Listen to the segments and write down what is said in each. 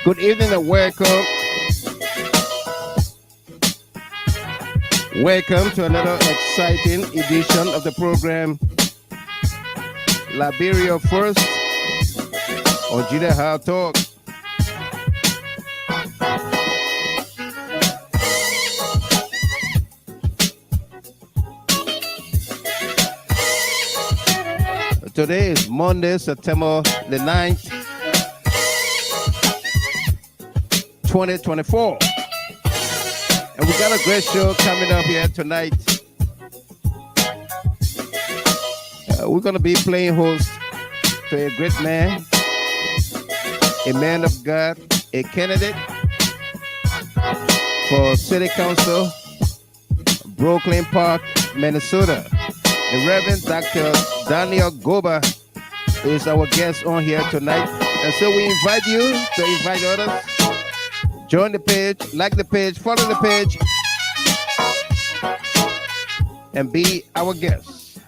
Good evening and welcome. Welcome to another exciting edition of the program Liberia First on GHT Talk. Today is Monday, September the 9th, 2024. And we got a great show coming up here tonight. We're going to be playing host to a great man, a man of God, a candidate for City Council, Brooklyn Park, Minnesota. The Reverend Dr. Daniel Goba is our guest on here tonight. And so we invite you to invite others. Join the page, like the page, follow the page, and be our guest.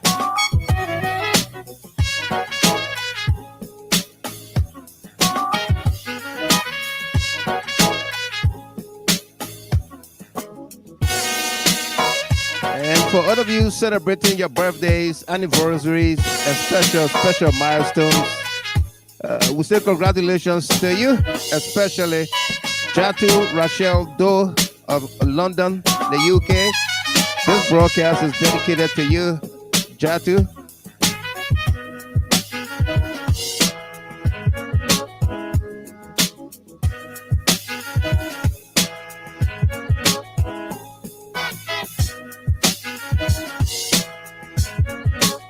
For all of you celebrating your birthdays, anniversaries, and special milestones, we say congratulations to you, especially Jatu Rachel Doe of London, the UK. This broadcast is dedicated to you, Jatu.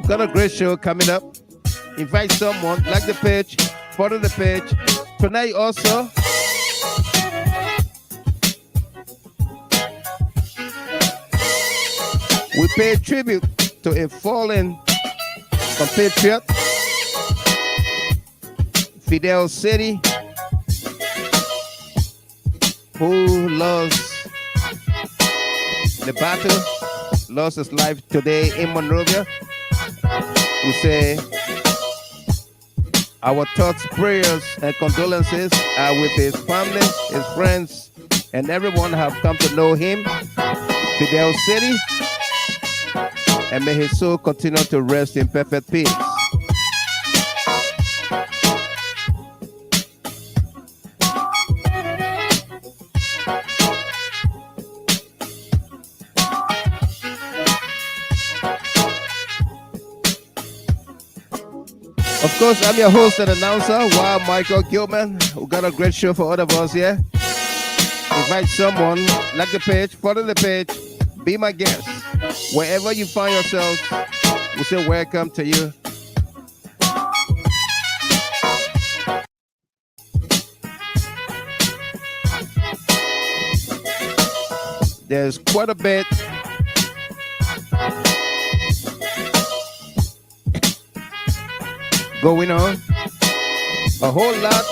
Got a great show coming up. Invite someone, like the page, follow the page. Tonight also, we pay tribute to a fallen compatriot, Fidel City, who lost the battle, lost his life today in Monrovia. We say our thoughts, prayers, and condolences are with his family, his friends, and everyone have come to know him, Fidel City, and may his soul continue to rest in perfect peace. Of course, I'm your host and announcer, Wild Michael Gilman. We got a great show for all of us here. Invite someone, like the page, follow the page, be my guest. Wherever you find yourself, we say welcome to you. There's quite a bit going on. A whole lot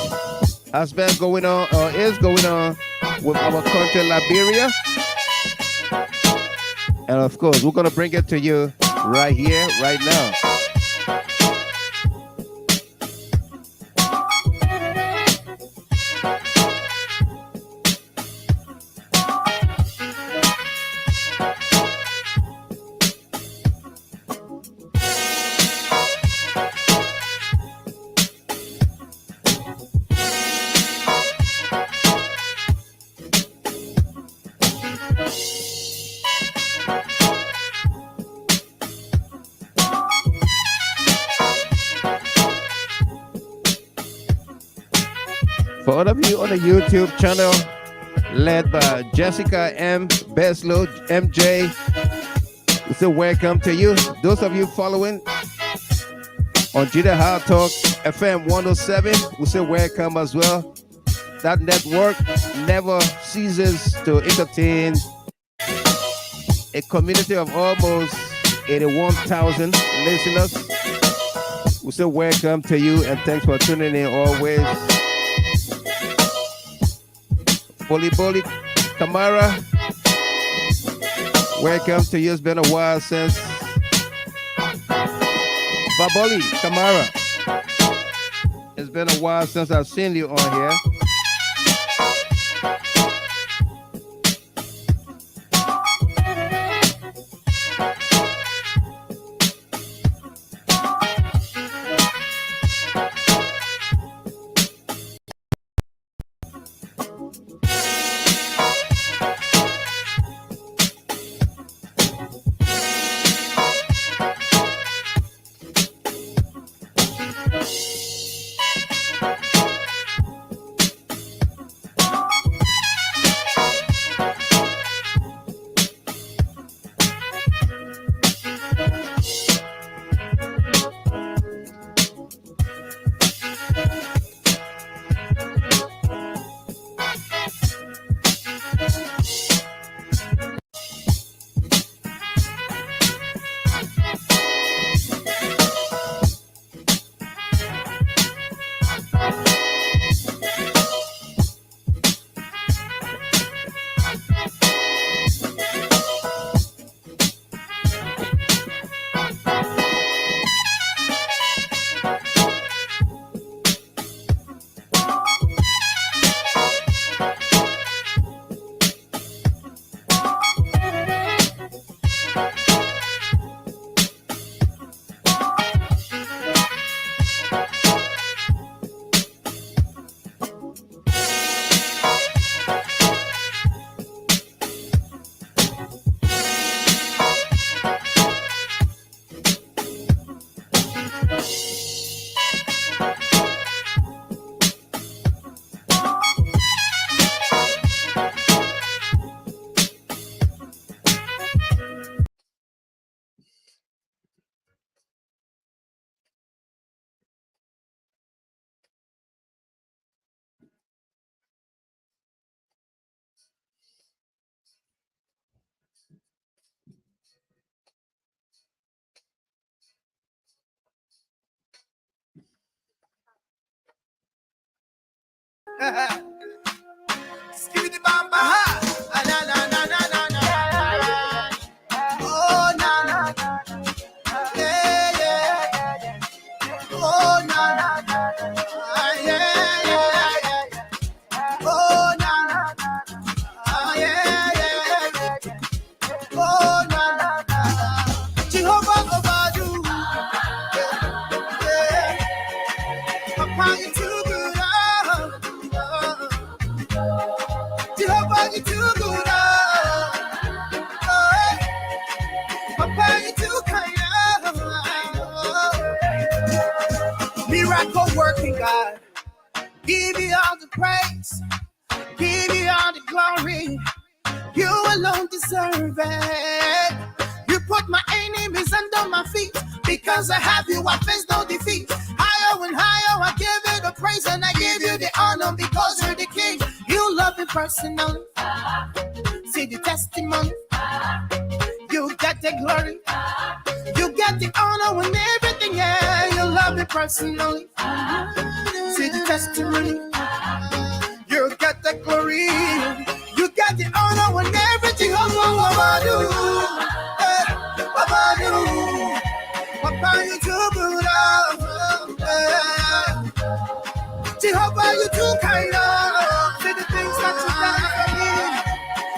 has been going on or is going on with our country, Liberia. And of course, we're going to bring it to you right here, right now. For all of you on the YouTube channel, led by Jessica M. Beslow, MJ, we say welcome to you. Those of you following on GHT Talk FM 107, we say welcome as well. That network never ceases to entertain a community of almost 81,000 listeners. We say welcome to you and thanks for tuning in always. Boli Kamara, welcome to you. It's been a while since. Baboli Kamara, it's been a while since I've seen you on here. Skibidi bamba ha, na na na na na na. Oh na na, yeah yeah. Oh na na, yeah yeah. Oh na na, yeah yeah. Oh na na, Jehovah Obadu, yeah. Papa you too good, Jehovah you too good, Papa you too kind, Miracle working God, give you all the praise, give you all the glory. You alone deserve it. You put my enemies under my feet. Because I have you, I face no defeat. Higher and higher, I give you the praise and I give you the honor because you're the king. You love me personally. See the testimony. You get the glory. You get the honor and everything. Yeah, you love me personally. See the testimony. You get the glory. You get the honor when everything I do. Papa, you too good. Jehovah, you too kind. See the things that you done for me.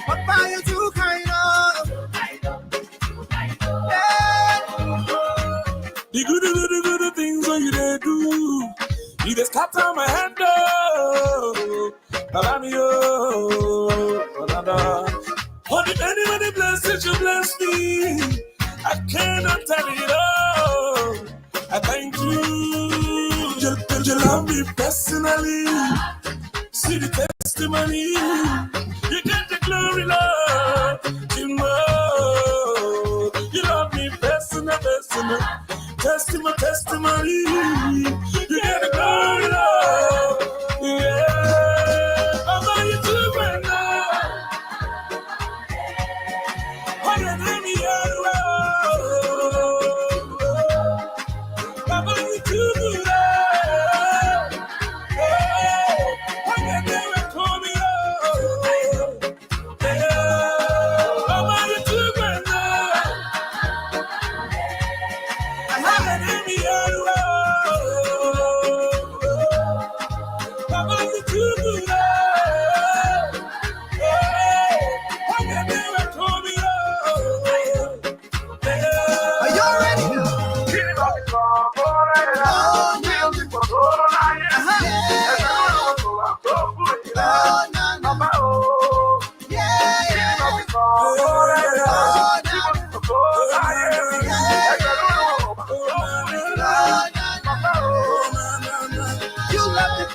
Papa, you too kind. The good things that you they do. You just cut on my hand. Allow me, for the many, many blessings you bless me, I cannot tell it all. I thank you. You love me personally. See the testimony. You get the glory, Lord. You know, you love me personal. Testimony. You get the glory, Lord. Yeah.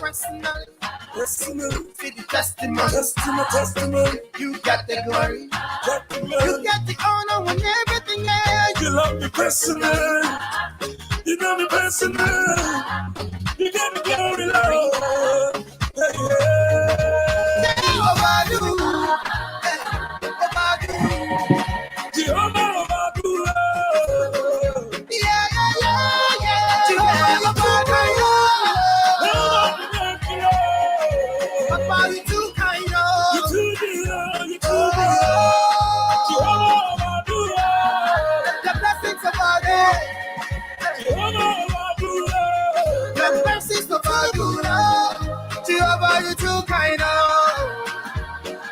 personally. Personally, See the testimony. testimony. You got the glory. Got the You love. got the honor and everything else. You love me personally. You know me personally. You got the glory, Lord. Yeah. Overdo. Overdo. Jehovah, Yeah. Jehovah, Papa, you too kind of. you too dear, you too dear. Jehovah, The blessings of our day. The mercies of our good. Jehovah, you too kind of.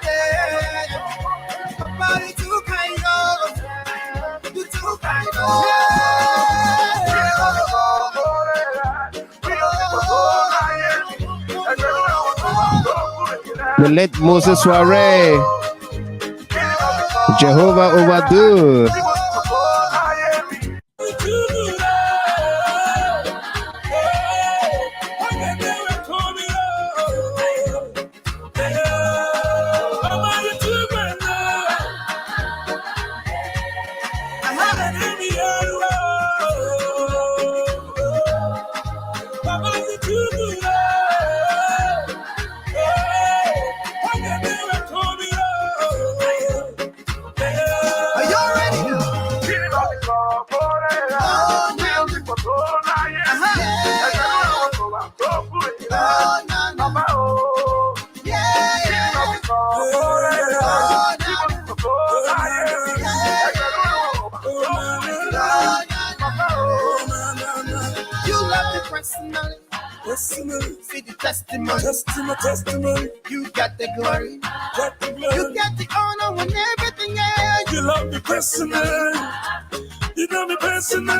Yeah. Papa, you too kind of. You too kind of. The late Moses Soiree. Jehovah Overdue. Personally, see the testimony. Testimony. You got the glory. Got the glory. You got the honor and everything else. You love me personally. You know me personally.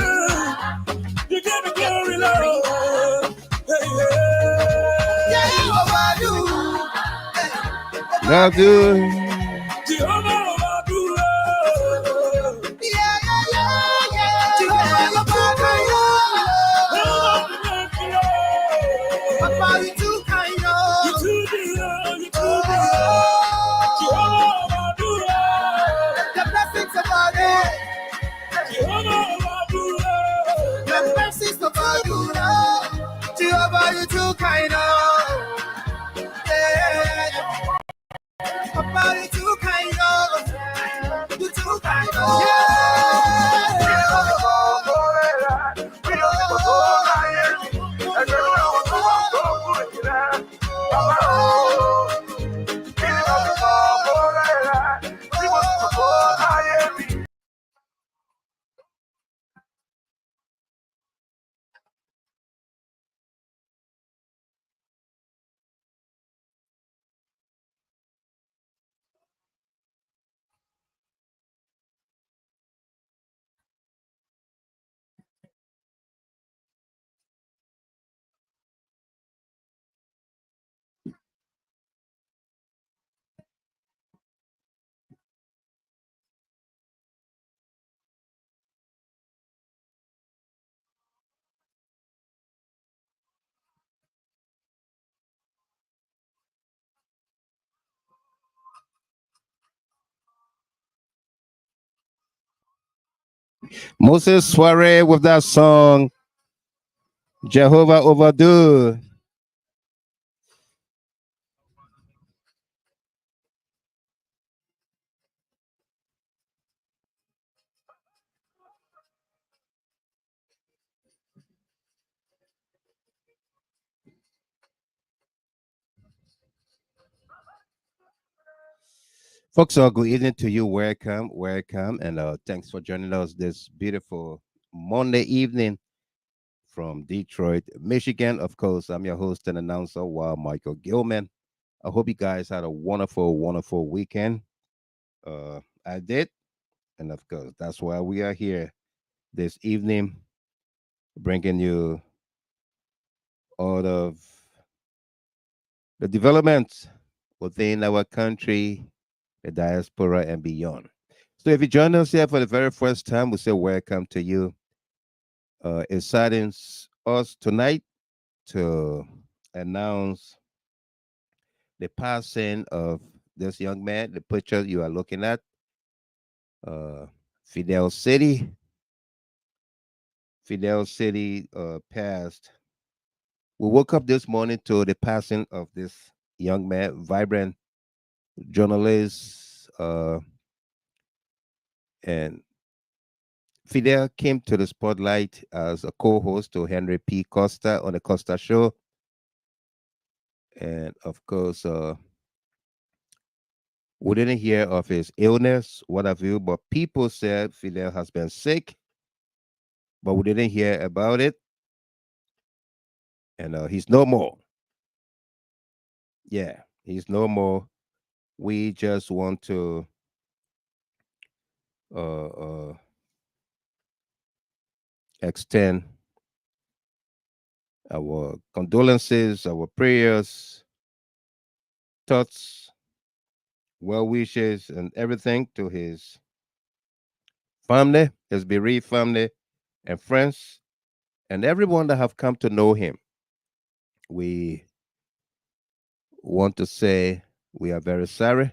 You got the glory, Lord. Yeah, overdo. Now, dude. Jehovah, Yeah. Jehovah, Papa, you too kind of. you too dear, you too dear. Jehovah, The blessings of our day. Jehovah, The mercies of our good. Jehovah, you too kind of. Yeah. Papa, you too kind of. You too kind of. Moses Soiree with that song, Jehovah Overdue. Folks, good evening to you. Welcome, and thanks for joining us this beautiful Monday evening from Detroit, Michigan. Of course, I'm your host and announcer, Michael Gilman. I hope you guys had a wonderful weekend. I did, and of course, that's why we are here this evening, bringing you all of the developments within our country, the diaspora, and beyond. So if you join us here for the very first time, we say welcome to you. It saddens us tonight to announce the passing of this young man. The picture you are looking at, Fidel City. Fidel City passed. We woke up this morning to the passing of this young man, vibrant journalist, and Fidel came to the spotlight as a co-host to Henry P. Costa on the Costa Show. And of course, we didn't hear of his illness, what have you, but people said Fidel has been sick, but we didn't hear about it. And he's no more. Yeah, he's no more. We just want to extend our condolences, our prayers, thoughts, well wishes, and everything to his family, his bereaved family, and friends, and everyone that have come to know him. We want to say we are very sorry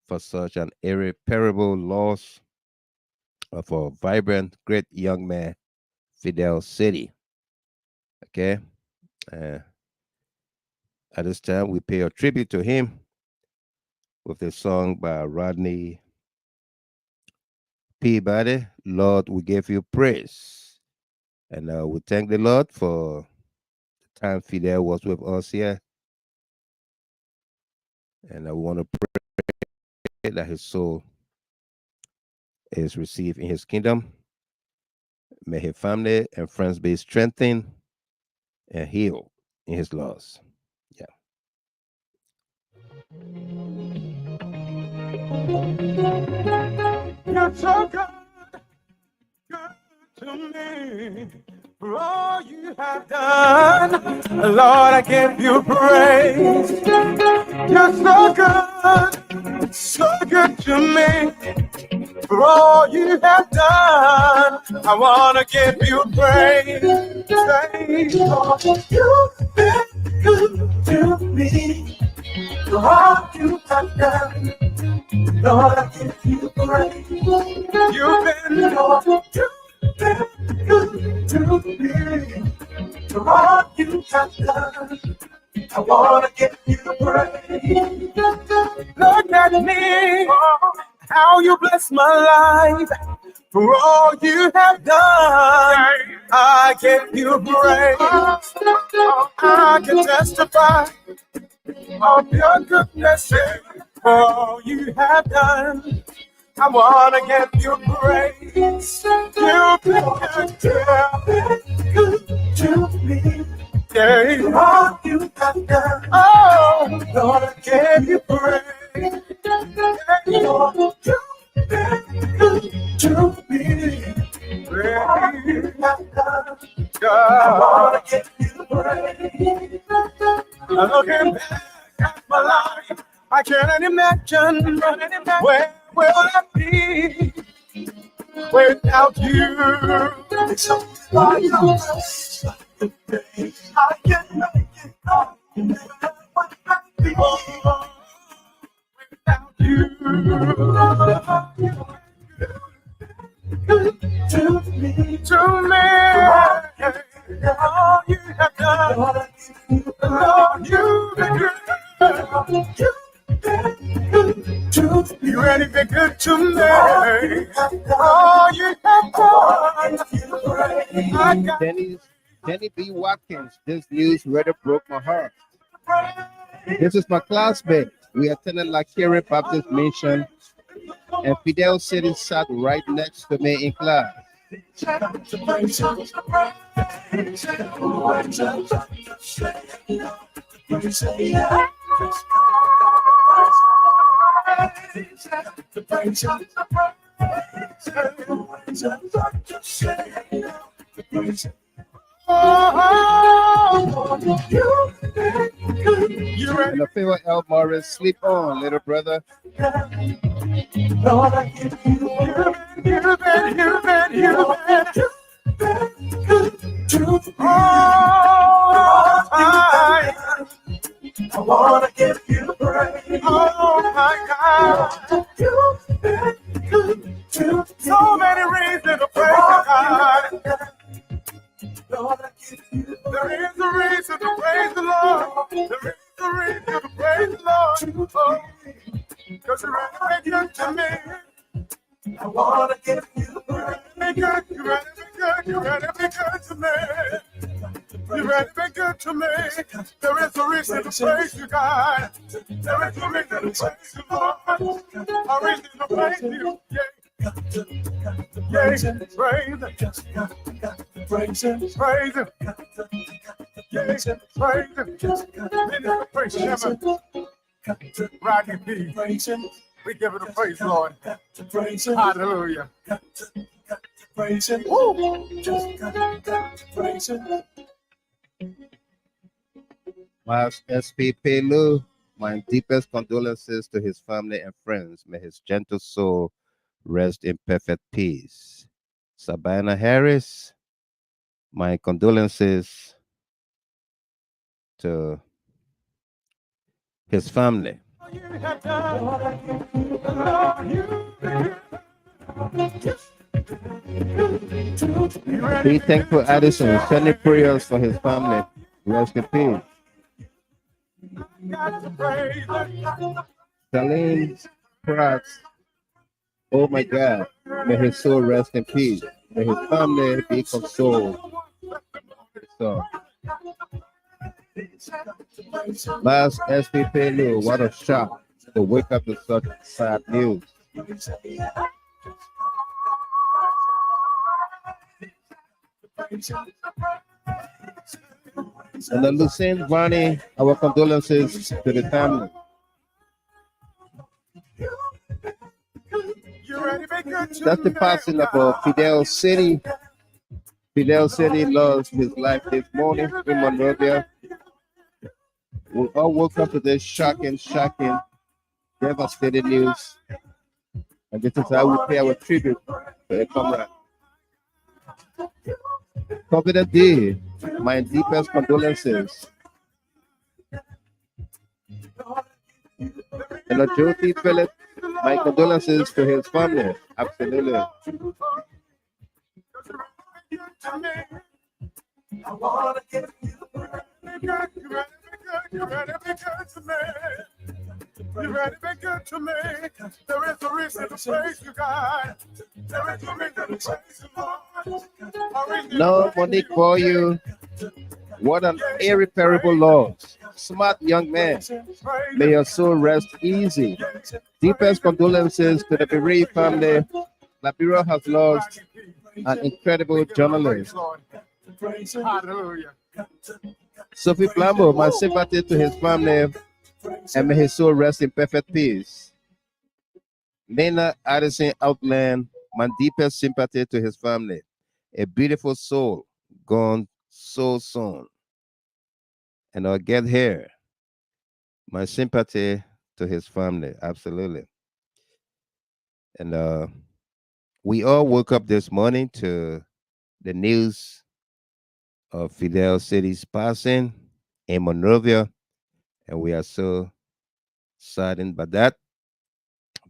for such an irreparable loss of a vibrant, great young man, Fidel City. Okay. At this time, we pay a tribute to him with a song by Rodney Peabody, Lord, we give you praise. And we thank the Lord for the time Fidel was with us here. And I want to pray that his soul is received in his kingdom. May his family and friends be strengthened and healed in his loss. Yeah. You're so good, good to me. For all you have done, Lord, I give you praise. You're so good to me. For all you have done, I want to give you praise. Say, Lord, you've been good to me. For all you have done, Lord, I give you praise. You've been, Lord, you've been good to me. For all you have done, I want to give you praise. Look at me, how you bless my life. For all you have done, I give you praise. I can testify of your goodness for all you have done. I want to give you praise. You've been good to me. Yeah. For all you have done. Oh, Lord, I give you praise. Lord, you've been good to me. For all you have done. God, I want to give you praise. I'm looking back at my life. I can't imagine where will I be without you. It's so far I can't make it up. What I feel without you. Good to me. All you have done, Lord, you've been good. You really been good to me. All you have done. Denny B. Watkins, this news really broke my heart. This is my classmate. We attended La Kere Baptist Mission, and Fidel City sat right next to me in class. And the favorite L. Morris, sleep on, little brother. Lord, I give you've been good to me. All I I wanna give you praise. Oh my God, you've been good to so many reasons to praise God. Lord, I give you. There is a reason to praise the Lord. There is a reason to praise the Lord. Oh, because you're really good to me. I wanna give you praise. You're ready to be good. You're ready to be good to me. You're ready to be good to me. There is a reason to praise you, God. There is a reason to praise you, Lord. A reason to praise you. Yeah. Yeah, praise him, praise him, praise him, yeah, praise him, Minister Praise Him, Rodney P. We give it a praise, Lord. Hallelujah. Praise him. Praise him. Miles S.P. Pelu, my deepest condolences to his family and friends. May his gentle soul rest in perfect peace. Sabina Harris, my condolences to his family. Be thankful, Addison. Sending prayers for his family. Rest in peace. Celine Pratt. Oh my God. May his soul rest in peace. May his family be consoled. So, last SPP news. What a shock to wake up to such sad news. And then Lucien Varney, our condolences to the family. That's the passing of Fidel City. Fidel City lost his life this morning in Monrovia. We all woke up to this shocking, devastating news. And this is how we pay our tribute to a comrade. Confident D, my deepest condolences. And Jyoti Philip, my condolences to his family. Absolutely. I wanna give you you're ready to be good to me. You're ready to be good to me. There is a reason to praise you, God. There is a reason to praise you, Lord. No, Monique, for you. What an irreparable loss. Smart young man. May your soul rest easy. Deepest condolences to the bereaved family. Liberia has lost an incredible journalist. Hallelujah. Sophie Blambo, my sympathy to his family, and may his soul rest in perfect peace. Nana Addison Outland, my deepest sympathy to his family. A beautiful soul gone so soon. And I'll get here. My sympathy to his family, absolutely. And we all woke up this morning to the news of Fidel City's passing in Monrovia, and we are so saddened by that.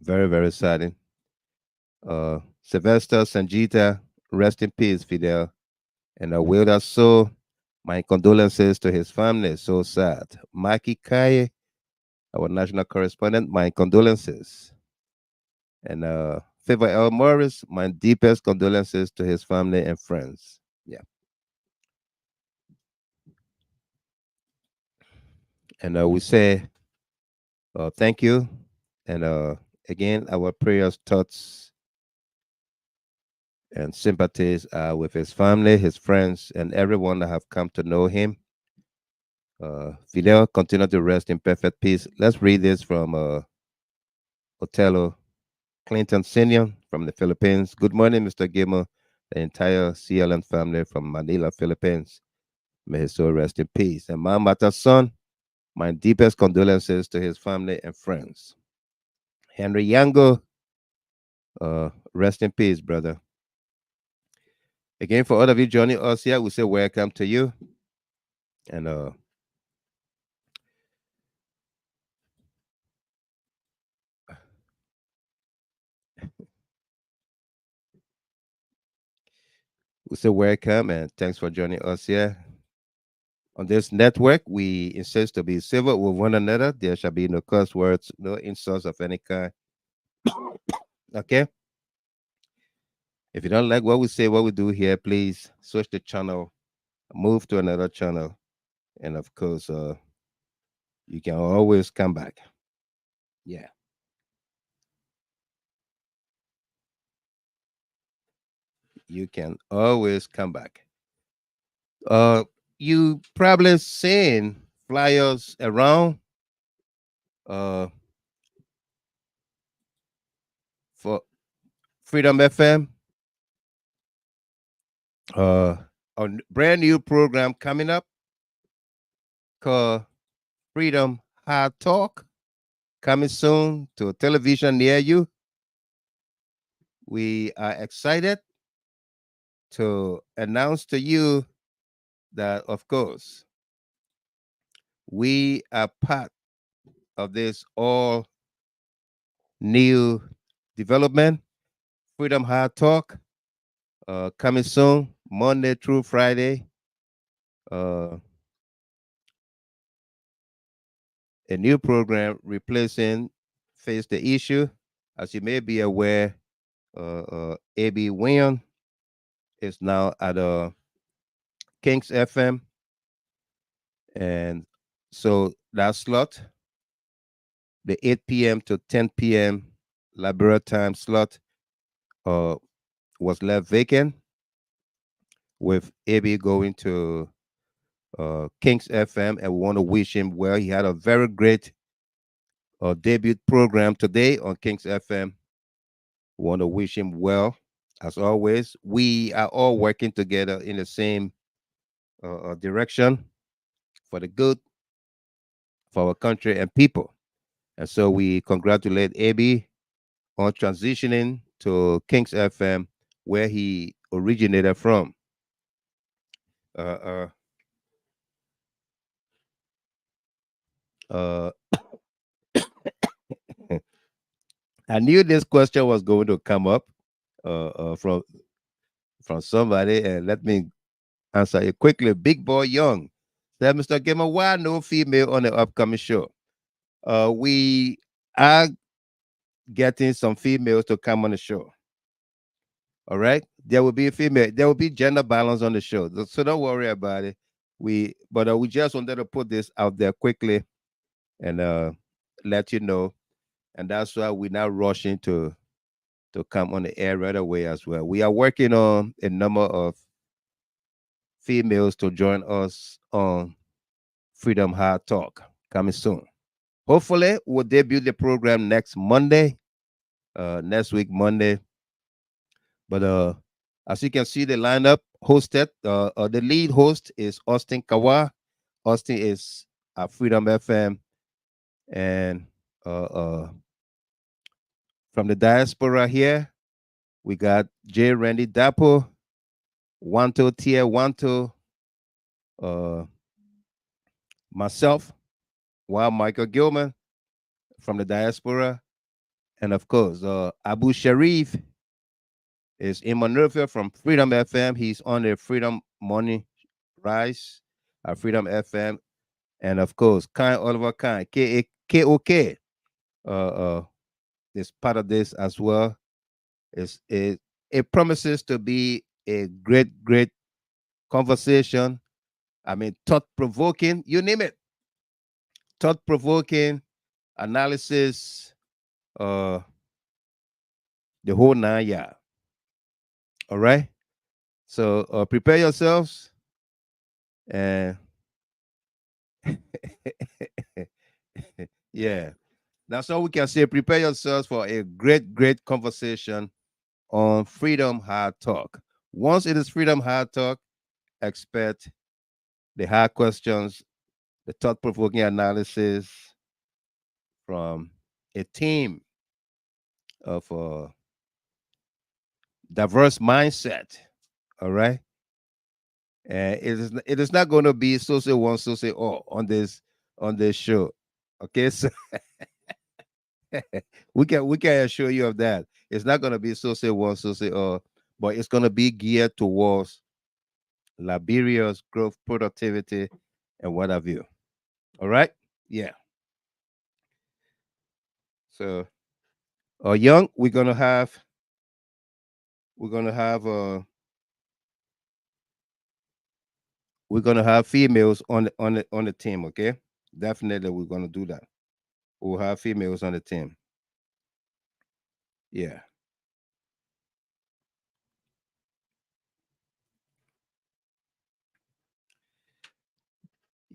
Very, very saddened. Sylvester Sanjita, rest in peace, Fidel. And Wilda So, my condolences to his family. So sad. Maki Kaye, our national correspondent, my condolences. And Favor L. Morris, my deepest condolences to his family and friends. Yeah. And we say thank you. And again, our prayers, thoughts, and sympathies are with his family, his friends, and everyone that have come to know him. Fidel, continue to rest in perfect peace. Let's read this from Otello Clinton Sr. from the Philippines. Good morning, Mr. Gilmer, the entire CLN family from Manila, Philippines. May his soul rest in peace. And Mamata's son, my deepest condolences to his family and friends. Henry Yango, rest in peace, brother. Again, for all of you joining us here, we say welcome to you. And We say welcome and thanks for joining us here. On this network, we insist to be civil with one another. There shall be no curse words, no insults of any kind. Okay? If you don't like what we say, what we do here, please switch the channel, move to another channel, and of course, you can always come back. Yeah. You can always come back. Uh, you probably seen flyers around uh for Freedom FM, uh, a brand new program coming up called Freedom High Talk, coming soon to a television near you. We are excited to announce to you that, of course, we are part of this all new development, Freedom High Talk, coming soon, Monday through Friday. Uh, a new program replacing Face the Issue. As you may be aware, AB Wynn is now at Kings FM. And so that slot, the 8 p.m. to 10 p.m. Liberia time slot, uh, was left vacant with AB going to Kings FM. And we want to wish him well. He had a very great debut program today on Kings FM. We want to wish him well. As always, we are all working together in the same direction for the good for our country and people. And so we congratulate AB on transitioning to Kings FM, where he originated from. Uh, uh, I knew this question was going to come up from somebody, and let me answer it quickly. Big Boy Young said, Mr. Gamer, why no female on the upcoming show? We are getting some females to come on the show. All right, there will be a female. There will be gender balance on the show, so don't worry about it. We just wanted to put this out there quickly and let you know, and that's why we're now rushing to come on the air right away as well. We are working on a number of females to join us on Freedom High Talk coming soon. Hopefully, we'll debut the program next Monday, next week Monday. But as you can see, the lineup hosted, the lead host is Austin Kawa. Austin is at Freedom FM, and from the diaspora here, we got J. Randy Dapo, Wanto Tia Wanto, myself, Wild Michael Gilman from the diaspora, and of course, Abu Sharif is Emmanuel from Freedom FM. He's on the Freedom Morning Rise at Freedom FM. And of course, Kai Oliver Kai, KOK, is part of this as well. It promises to be a great conversation. I mean, thought provoking, you name it. Thought provoking analysis, the whole 9 yards. All right. So prepare yourselves and yeah, that's all we can say. Prepare yourselves for a great conversation on Freedom Hard Talk. Once it is Freedom Hard Talk, expect the hard questions, the thought-provoking analysis from a team of diverse mindset. All right. And it is not going to be so say one, so say all on this show. Okay, so we can assure you of that. It's not going to be so say one, so say all. but it's gonna be geared towards Liberia's growth, productivity, and what have you. All right? Yeah. So, young, we're gonna have we're gonna have females on the team. Okay, definitely we're gonna do that. We'll have females on the team. Yeah.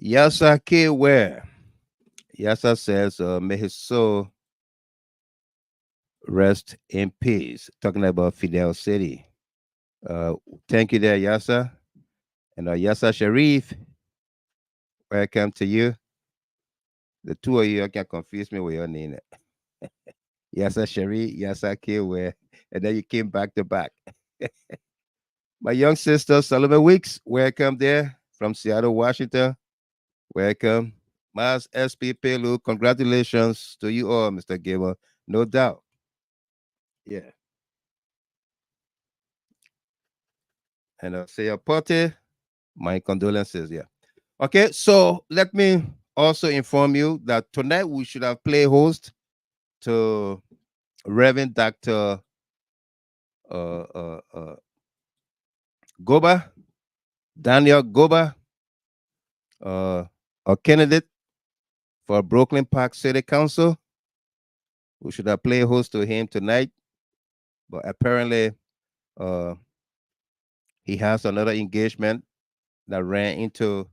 Yasa K. Where? Yasa says, may his soul rest in peace. Talking about Fidel City. Uh, Thank you there, Yasa. And Yasa Sharif, welcome to you. The two of you, I can confuse me with your name. Yasa Sharif, Yasa K. Where? And then you came back to back. My young sister, Sullivan Weeks, welcome there from Seattle, Washington. Welcome. Mas SP Pelu, congratulations to you all, Mr. Gamer. No doubt. Yeah. And say Pote, my condolences. Yeah. Okay, so let me also inform you that tonight we should have play host to Reverend Dr. Uh, uh, uh, Goba, Daniel Goba, uh, a candidate for Brooklyn Park City Council. We should have play host to him tonight, but apparently uh, he has another engagement that ran into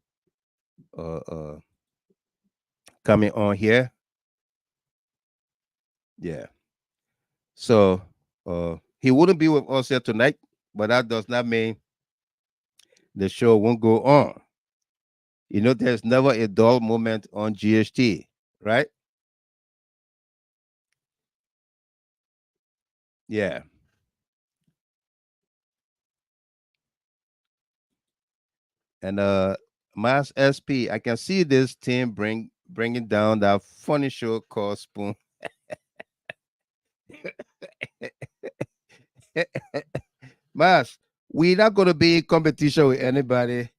uh, uh, coming on here. Yeah. So he wouldn't be with us here tonight, but that does not mean the show won't go on. You know, there's never a dull moment on GHT, right? Yeah. And Mass SP, I can see this team bringing down that funny show called Spoon. Mass, we're not gonna be in competition with anybody.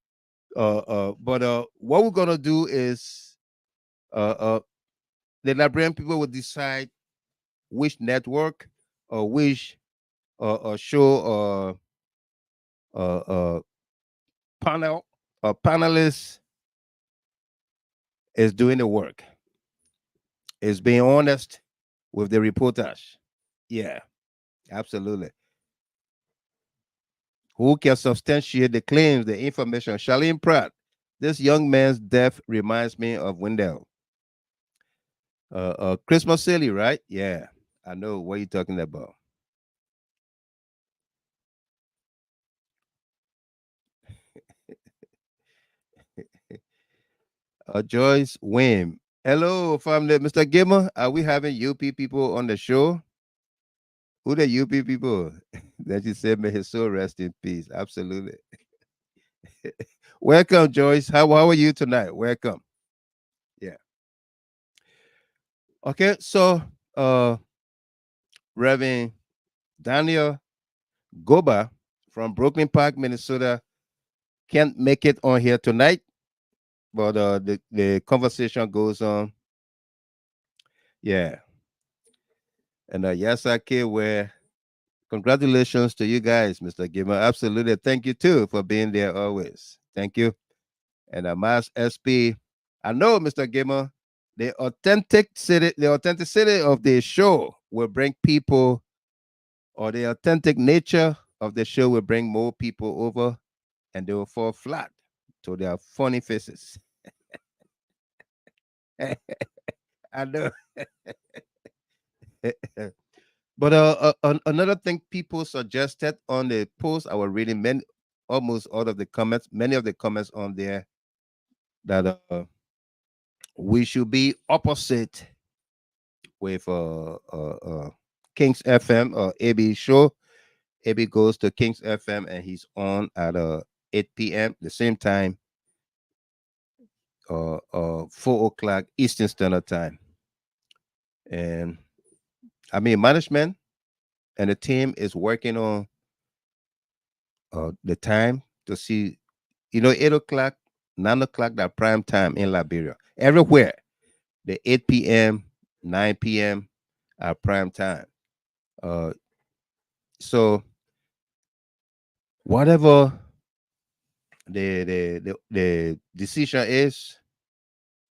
But what we're gonna do is the Liberian people will decide which network or which show or panel or panelist is doing the work. Is being honest with the reportage. Yeah, absolutely. Who can substantiate the claims, the information? Charlene Pratt. This young man's death reminds me of Wendell. Christmas Silly, right? Yeah, I know what you're talking about. Joyce Wim. Hello, family. Mr. Gimmer, are we having UP people on the show? Who the UP people? That you said, may his soul rest in peace. Absolutely. Welcome, Joyce. How are you tonight? Welcome. Yeah. Okay, so Reverend Daniel Goba from Brooklyn Park, Minnesota, can't make it on here tonight, but the conversation goes on. Yeah. And yes, I can. Where congratulations to you guys, Mr. Gimmer. Absolutely. Thank you too for being there always. Thank you. And Mass SP. I know, Mr. Gimmer, the authenticity of the show will bring people, or the authentic nature of the show will bring more people over, and they will fall flat to their funny faces. I know. But another thing people suggested on the post, I was reading almost all of the comments, many of the comments on there, that we should be opposite with King's FM or AB show. AB goes to King's FM and he's on at 8 p.m. the same time, 4 o'clock Eastern Standard Time. And I mean, management and the team is working on the time to see, 8 o'clock, 9 o'clock, that prime time in Liberia. Everywhere, the 8 p.m., 9 p.m. are prime time. Uh, so whatever the decision is,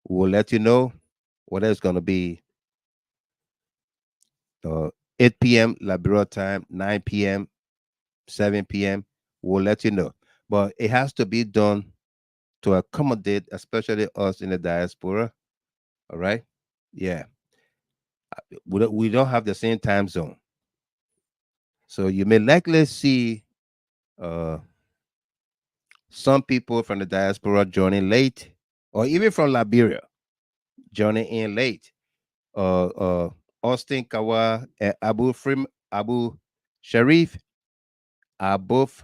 we'll let you know whether it's going to be uh, 8 p.m. Liberia time, 9 p.m., 7 p.m. We'll let you know. But it has to be done to accommodate, especially us in the diaspora. All right. Yeah. We don't have the same time zone. So you may likely see uh, some people from the diaspora joining late, or even from Liberia joining in late. Austin Kawa and Abu Sharif are both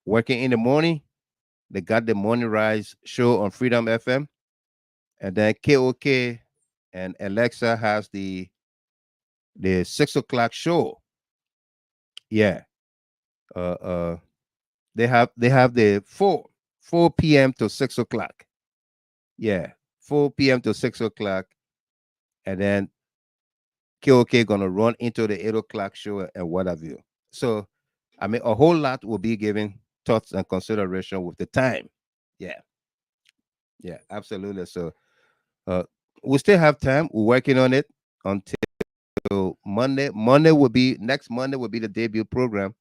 working in the morning. They got the morning rise show on Freedom FM, and then KOK and Alexa has the 6 o'clock show. Yeah. Uh uh they have the 4 p.m. to 6 o'clock. Yeah. 4 p.m. to 6 o'clock. And then KOK gonna run into the 8 o'clock show and what have you. So I mean a whole lot will be given thoughts and consideration with the time. Yeah, yeah, absolutely. So uh we still have time. We're working on it until Monday. Next Monday will be the debut program.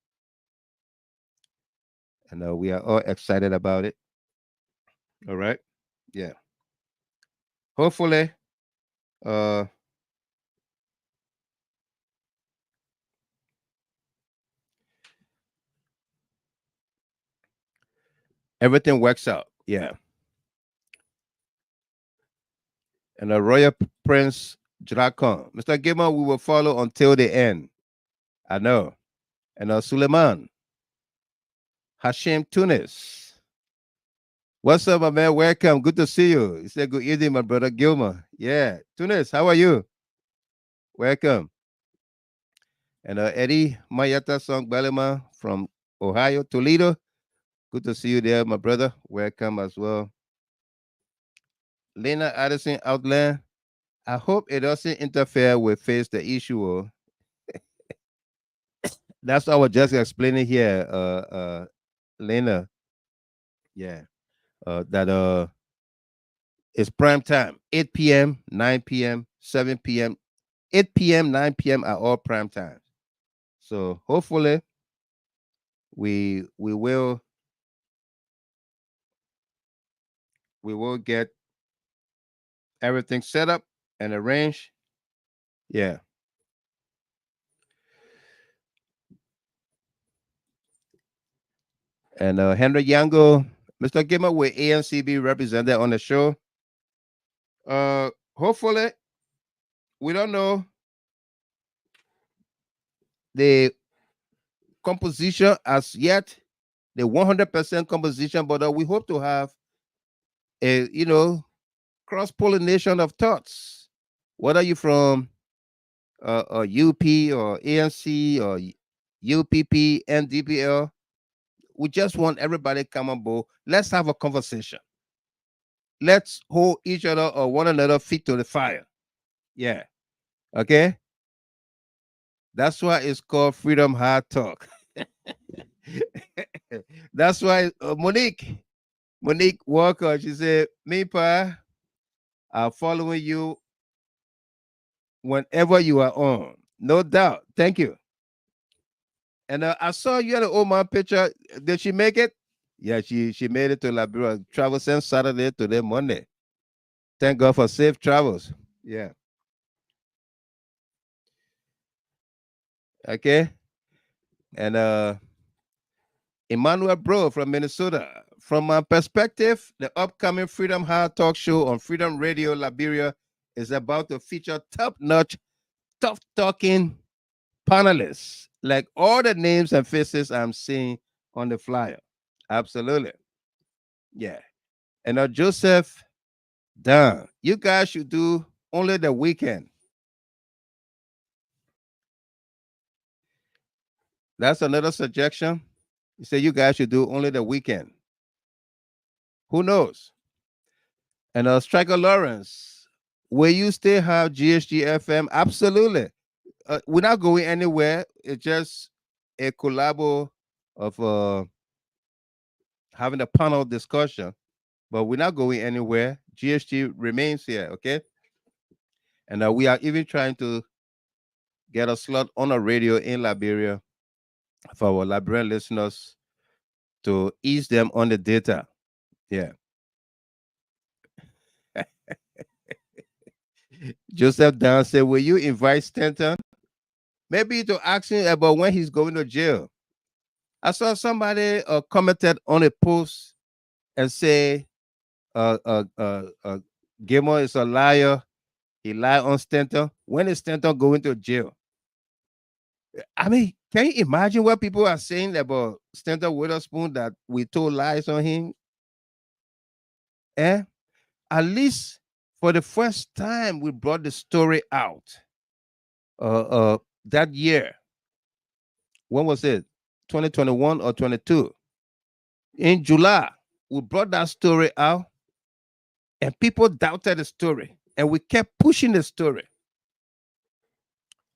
And we are all excited about it. All right. Yeah. Hopefully, uh, everything works out. Yeah. And Royal Prince Dragon, Mr. Gilman, we will follow until the end. I know. And Suleiman Hashim Tunis. What's up, my man? Welcome. Good to see you. He said, good evening, my brother Gilman. Yeah. Tunis, how are you? Welcome. And Eddie Mayata Song Balima from Ohio, Toledo. Good to see you there, my brother. Welcome as well. Lena Addison Outland. I hope it doesn't interfere with face the issue. That's what I was just explaining here, Lena. Yeah. That it's prime time. 8 p.m., 9 p.m., 7 p.m., 8 p.m., 9 p.m. are all prime times. So hopefully we will get everything set up and arranged. Yeah. And Henry Yango, Mr. Gimmer with ANCB represented on the show. Hopefully, we don't know the composition as yet, the 100% composition, but we hope to have a cross pollination of thoughts. Whether you from UP or ANC or UPP, NDPL, we just want everybody come on board. Let's have a conversation. Let's hold each other or one another feet to the fire. Yeah. Okay. That's why it's called Freedom Hard Talk. That's why Monique Walker, she said, me pa, I'm following you whenever you are on. No doubt. Thank you. And I saw you had an old man picture. Did she make it? Yeah, she made it to Liberia. Travel since Saturday to the Monday. Thank God for safe travels. Yeah. Okay. And Emmanuel Bro from Minnesota. From my perspective, the upcoming Freedom Hard Talk show on Freedom Radio Liberia is about to feature top-notch, tough-talking panelists, like all the names and faces I'm seeing on the flyer. Absolutely. Yeah. And Joseph Dunn, you guys should do only the weekend. That's another suggestion. He said you guys should do only the weekend. Who knows? And Striker Lawrence, will you still have GHG FM? Absolutely. We're not going anywhere. It's just a collabo of having a panel discussion, but we're not going anywhere. GHG remains here, okay? And we are even trying to get a slot on a radio in Liberia for our Liberian listeners to ease them on the data. Yeah. Joseph Dan said, will you invite Stanton? Maybe to ask him about when he's going to jail. I saw somebody commented on a post and say, Gilmore is a liar. He lied on Stanton. When is Stanton going to jail? I mean, can you imagine what people are saying about Stanton Witherspoon, that we told lies on him? Eh? At least for the first time, we brought the story out. That year, when was it? 2021 or 22? In July, we brought that story out, and people doubted the story, and we kept pushing the story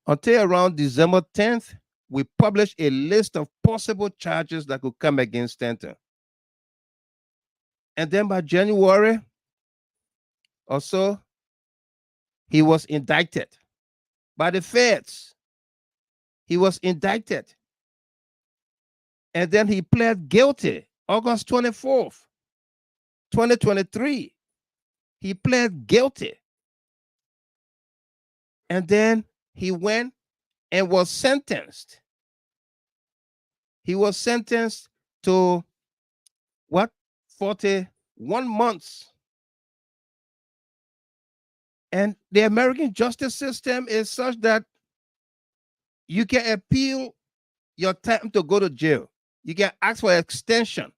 until around December 10th. We published a list of possible charges that could come against Stanton. And then by January or so, he was indicted by the feds. He was indicted. And then he pled guilty August 24th, 2023. He pled guilty. And then he went and was sentenced. He was sentenced to what? 41 months. And the American justice system is such that you can appeal your time to go to jail. You can ask for extension.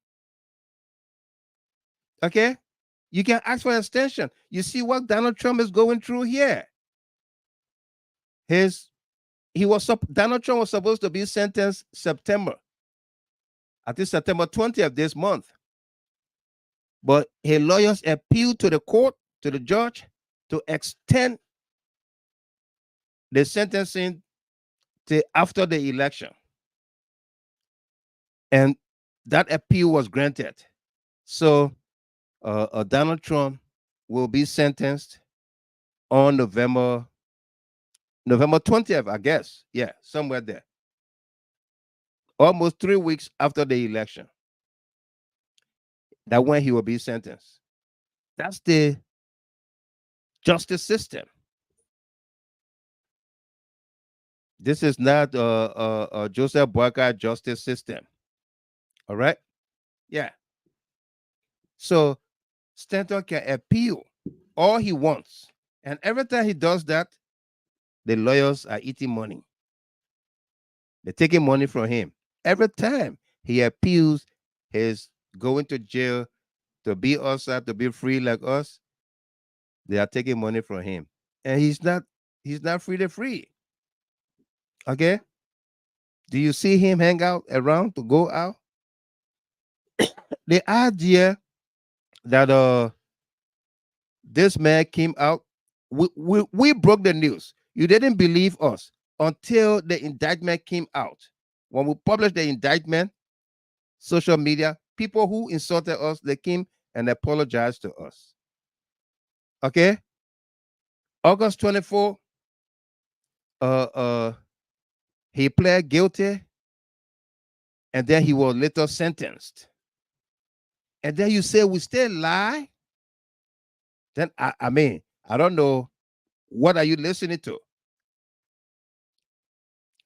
Okay? You can ask for extension. You see what Donald Trump is going through here. Donald Trump was supposed to be sentenced September. I think September 20th this month. But his lawyers appealed to the court, to the judge, to extend the sentencing to after the election. And that appeal was granted. So Donald Trump will be sentenced on November 20th, I guess. Yeah, somewhere there. Almost 3 weeks after the election. That's when he will be sentenced. That's the justice system. This is not Joseph Boyka justice system. All right? Yeah. So Stanton can appeal all he wants. And every time he does that, the lawyers are eating money. They're taking money from him. Every time he appeals his going to jail to be outside, to be free like us, they are taking money from him. And he's not free to free. Okay? Do you see him hang out around to go out? The idea that this man came out, we broke the news. You didn't believe us until the indictment came out. When we published the indictment, social media, people who insulted us, they came and apologized to us. Okay? August 24th, he pled guilty, and then he was later sentenced. And then you say we still lie? Then I mean, I don't know, what are you listening to?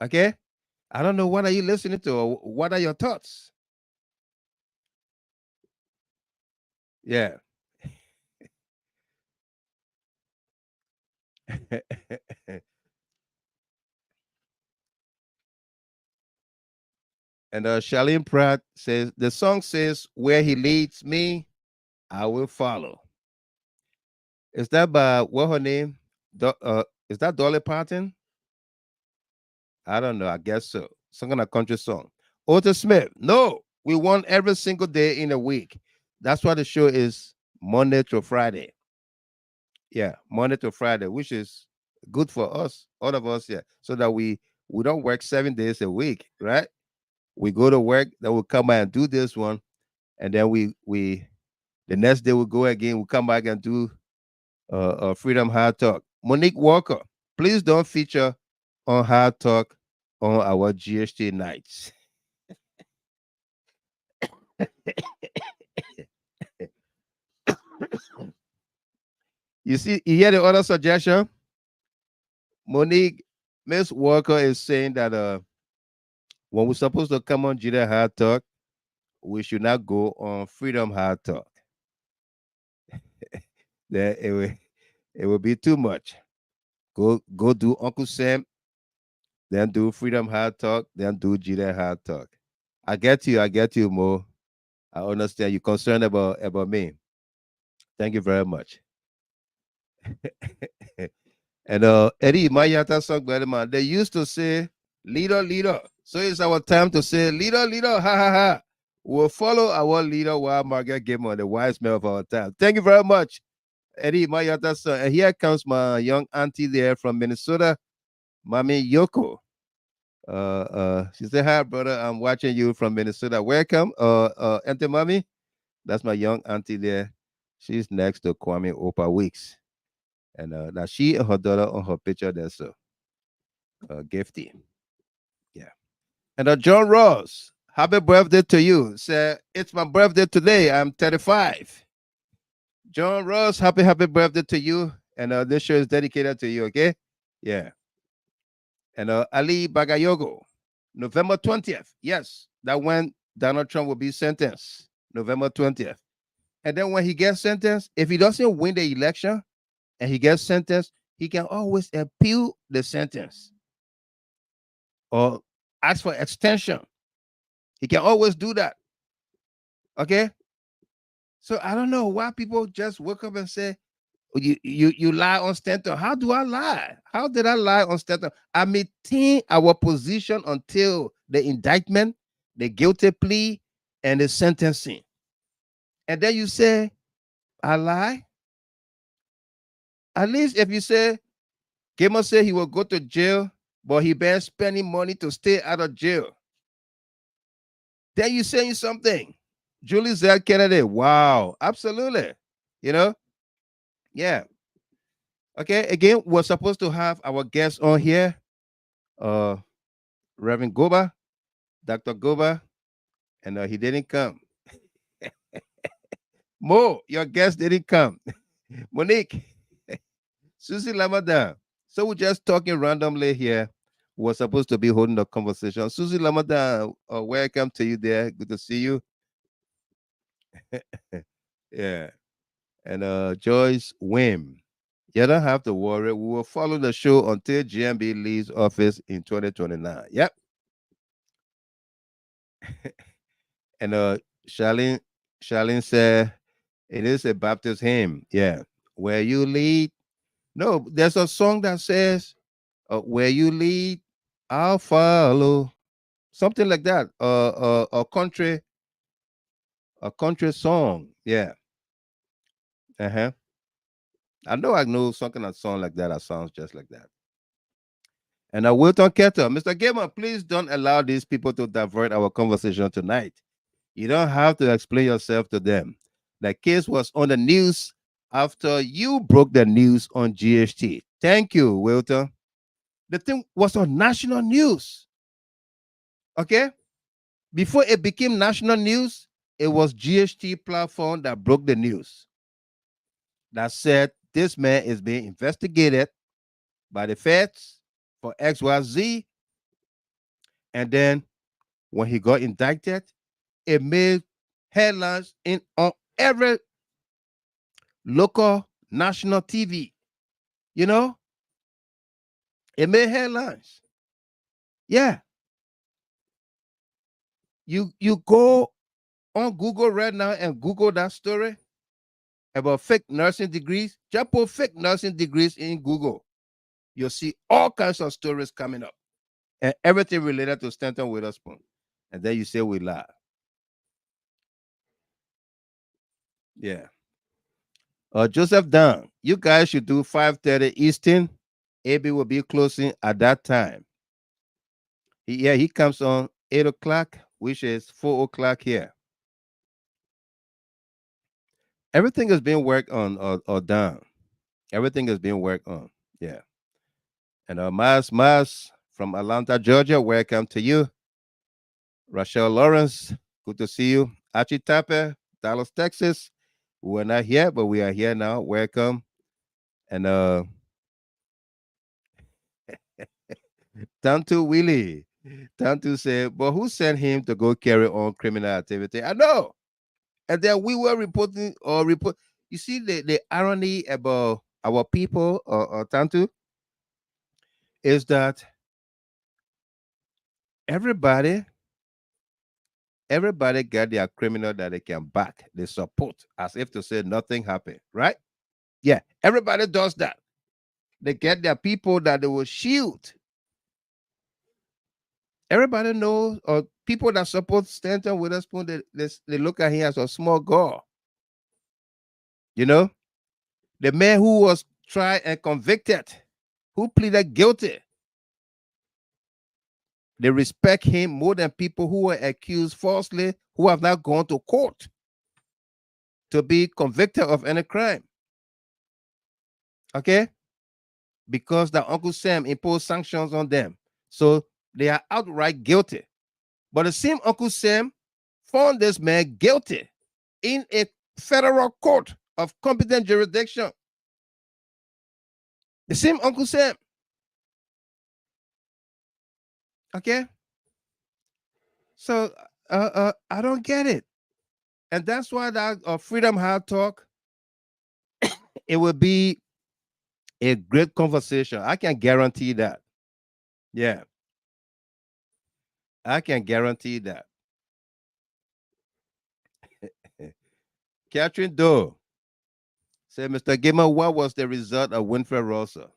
Okay? I don't know, what are you listening to, or what are your thoughts? Yeah. And Charlene Pratt says, the song says, where he leads me, I will follow. Is that by, what her name? Is that Dolly Parton? I don't know. I guess so. some kind of country song. Otis Smith, no, we won every single day in a week. That's why the show is Monday to Friday. Yeah, Monday to Friday, which is good for us, all of us, yeah, so that we don't work 7 days a week, right? We go to work, then we come back and do this one, and then we the next day we go again. We come back and do Freedom Hard Talk. Monique Walker, please don't feature on Hard Talk on our GHT nights. You see, you hear the other suggestion? Monique, Miss Walker is saying that when we're supposed to come on GHT Hard Talk, we should not go on Freedom Hard Talk. Then it will be too much. Go do Uncle Sam, then do Freedom Hard Talk, then do GHT Hard Talk. I get you, Mo. I understand you're concerned about me. Thank you very much. And Eddie Mayata song by the man. They used to say leader, leader. So it's our time to say leader, leader, ha ha ha. We'll follow our leader while Margaret gave on the wise man of our time. Thank you very much, Eddie Mayata song. And here comes my young auntie there from Minnesota, Mami Yoko. She said, hi, brother. I'm watching you from Minnesota. Welcome, Auntie Mami. That's my young auntie there. She's next to Kwame Opa Weeks. And now she and her daughter on her picture, that's Gifty. Yeah. And John Ross, happy birthday to you. Say, it's my birthday today. I'm 35. John Ross, happy birthday to you. And this show is dedicated to you, okay? Yeah. And Ali Bagayogo, November 20th. Yes, that when Donald Trump will be sentenced, November 20th. And then when he gets sentenced, if he doesn't win the election and he gets sentenced, he can always appeal the sentence or ask for extension. He can always do that. Okay? So I don't know why people just wake up and say, you lie on Stanton. How do I lie? How did I lie on Stanton? I maintain our position until the indictment, the guilty plea, and the sentencing. And then you say, I lie? At least if you say, Gamer said he will go to jail, but he been spending money to stay out of jail. Then you saying something. Julie Z. Kennedy. Wow. Absolutely. You know? Yeah. Okay. Again, we're supposed to have our guests on here. Reverend Goba, Dr. Goba, and he didn't come. Mo, your guest didn't come. Monique, Susie Lamadan. So we're just talking randomly here. We're supposed to be holding a conversation. Susie Lamadan, welcome to you there. Good to see you. Yeah. And Joyce Wim. You don't have to worry. We will follow the show until GMB leaves office in 2029. Yep. And Charlene said it is a Baptist hymn. Yeah. Where you lead. No, there's a song that says, where you lead, I'll follow. Something like that. A country song. Yeah. Uh-huh. I know something a song like that that sounds just like that. And Wilton Ketter, Mr. Gamer, please don't allow these people to divert our conversation tonight. You don't have to explain yourself to them. The case was on the news after you broke the news on GHT. Thank you, Wilton. The thing was on national news. Okay? Before it became national news, it was GHT platform that broke the news. That said, this man is being investigated by the feds for XYZ. And then when he got indicted, it made headlines on every local national TV. You know? It made headlines. Yeah. You go on Google right now and Google that story about fake nursing degrees. Just put fake nursing degrees in Google. You'll see all kinds of stories coming up. and everything related to Stanton Witherspoon. And then you say we lie. Yeah. Joseph Dunn, you guys should do 5:30 Eastern. AB will be closing at that time. He comes on 8 o'clock, which is 4 o'clock here. Everything is being worked on or done. Everything is being worked on. Yeah. And Mas from Atlanta, Georgia, welcome to you. Rachel Lawrence, good to see you. Archie Tapper, Dallas, Texas. We were not here, but we are here now. Welcome. And Tantu Willie. Tantu said, but who sent him to go carry on criminal activity? I know. And then we were reporting or report. You see the irony about our people or Tantu is that everybody got their criminal that they can back, they support, as if to say nothing happened, right? Yeah, everybody does that. They get their people that they will shield. Everybody knows, or people that support Stanton Witherspoon, they look at him as a small girl. You know, the man who was tried and convicted, who pleaded guilty, they respect him more than people who were accused falsely, who have not gone to court to be convicted of any crime. Okay? Because the Uncle Sam imposed sanctions on them. So they are outright guilty. But the same Uncle Sam found this man guilty in a federal court of competent jurisdiction. The same Uncle Sam. Okay? So I don't get it. And that's why that Freedom Hard Talk, it will be a great conversation. I can guarantee that. Yeah. I can guarantee that. Catherine Doe said, Mr. Gamer, what was the result of Winfred Russell?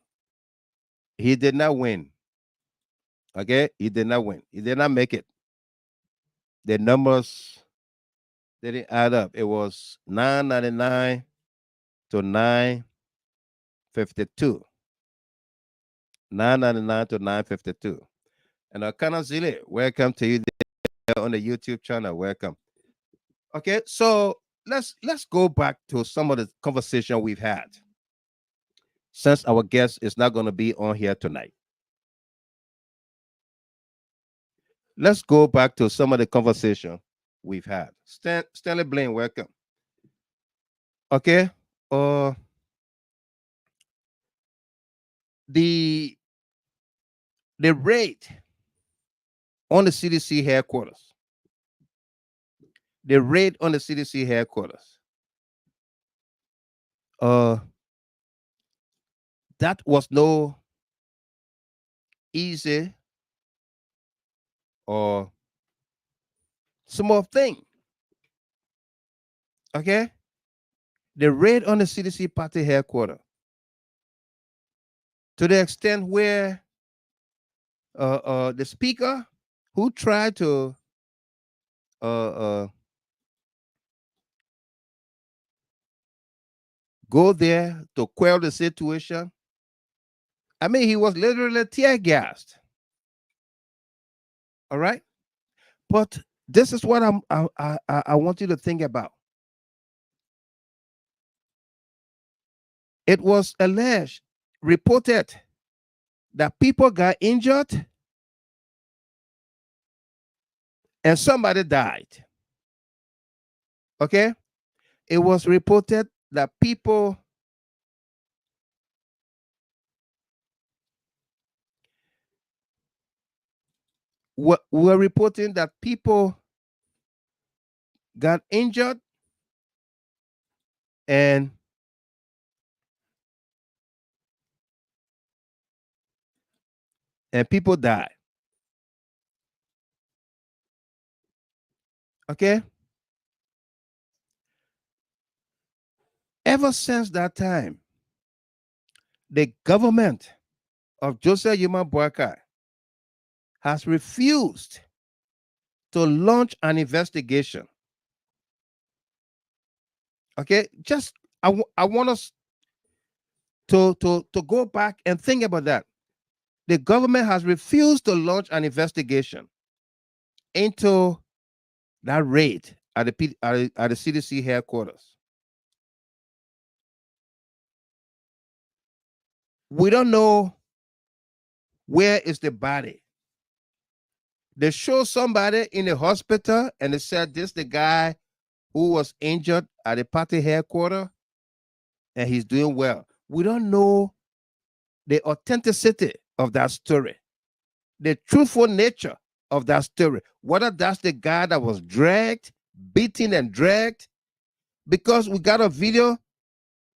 He did not win. Okay? He did not win. He did not make it. The numbers didn't add up. It was 999 to 952. 999 to 952. And Kanazile, welcome to you there on the YouTube channel. Welcome. Okay, so let's go back to some of the conversation we've had, since our guest is not going to be on here tonight. Let's go back to some of the conversation we've had. Stanley Blaine, welcome. Okay. The raid on the CDC headquarters. The raid on the CDC headquarters. That was no easy or small thing. Okay? The raid on the CDC party headquarters, to the extent where the speaker who tried to go there to quell the situation, I mean, he was literally tear gassed. All right? But this is what I want you to think about. It was alleged, reported, that people got injured and somebody died. Okay? It was reported that people were reporting that people got injured and people died. Okay? Ever since that time, the government of Joseph Yuma Boakai has refused to launch an investigation. Okay, just I want us to go back and think about that. The government has refused to launch an investigation into that raid at the CDC headquarters. We don't know where is the body. They show somebody in the hospital and they said this the guy who was injured at the party headquarters and he's doing well. We don't know the authenticity of that story, the truthful nature of that story, whether that's the guy that was dragged, beaten and dragged, because we got a video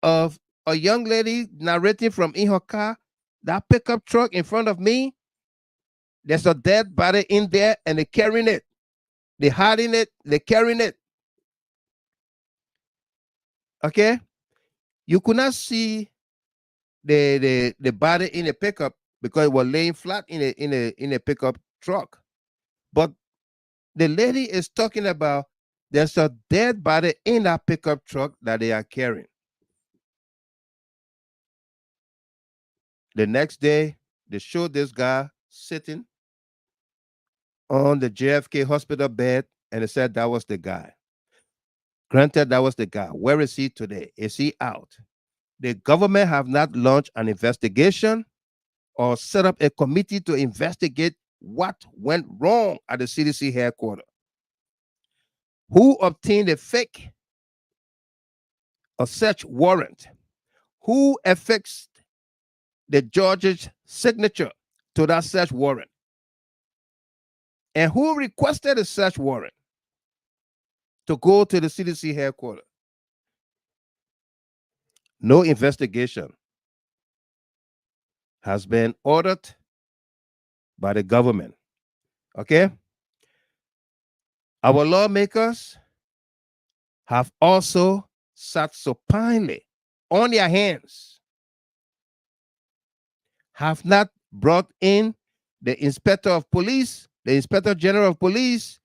of a young lady narrating from in her car, that pickup truck in front of me, there's a dead body in there and they're carrying it. They're hiding it, they're carrying it. Okay? You could not see the body in the pickup because it was laying flat in a pickup truck. But the lady is talking about there's a dead body in that pickup truck that they are carrying. The next day, they showed this guy sitting on the JFK hospital bed, and they said that was the guy. Granted, that was the guy. Where is he today? Is he out? The government have not launched an investigation or set up a committee to investigate what went wrong at the CDC headquarters. Who obtained a fake search warrant? Who affixed the judge's signature to that search warrant? And who requested a search warrant to go to the CDC headquarters? No investigation has been ordered by the government. Okay? Our lawmakers have also sat supinely on their hands, have not brought in the inspector of police, the inspector general of police,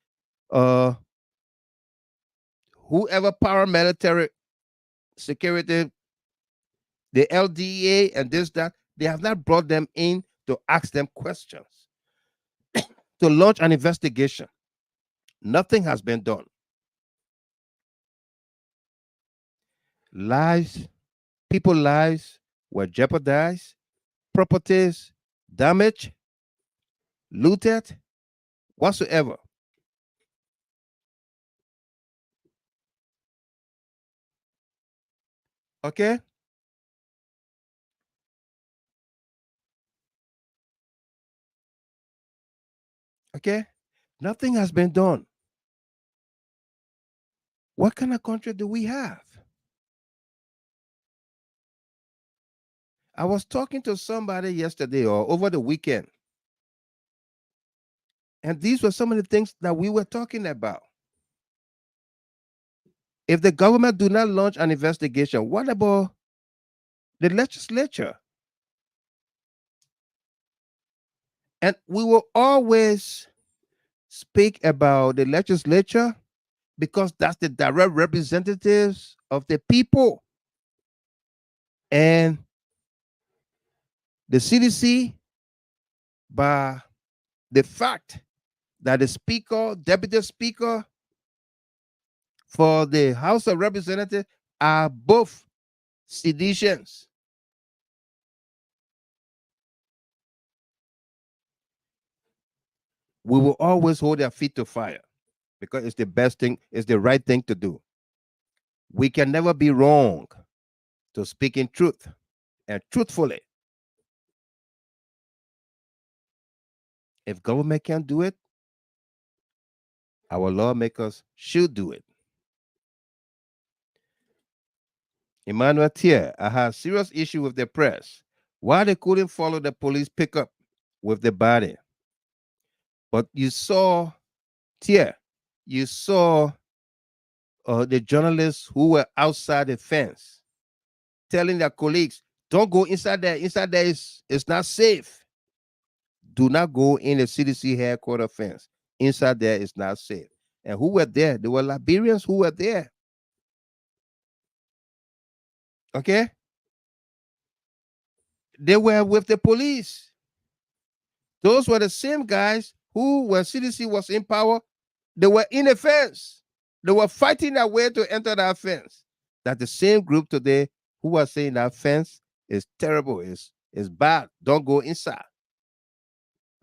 whoever paramilitary security, the LDA and this, that. They have not brought them in to ask them questions, to launch an investigation. Nothing has been done. Lives, people's lives were jeopardized, properties damaged, looted, whatsoever. Okay? Okay? Nothing has been done. What kind of country do we have? I was talking to somebody yesterday or over the weekend, and these were some of the things that we were talking about. If the government do not launch an investigation, what about the legislature? And we will always speak about the legislature because that's the direct representatives of the people. And the CDC, by the fact that the speaker, deputy speaker for the House of Representatives are both seditious. We will always hold their feet to fire because it's the best thing, it's the right thing to do. We can never be wrong to speak in truth and truthfully. If government can't do it, our lawmakers should do it. Emmanuel Thier, I have serious issue with the press. Why they couldn't follow the police pickup with the body? But you saw, Thier, you saw the journalists who were outside the fence telling their colleagues, don't go inside there. Inside there is not safe. do not go in the CDC headquarters fence. Inside there is not safe. And who were there? There were Liberians who were there. Okay? They were with the police. Those were the same guys who, when CDC was in power, they were in a fence. They were fighting their way to enter that fence. That the same group today who are saying that fence is terrible, is bad. Don't go inside.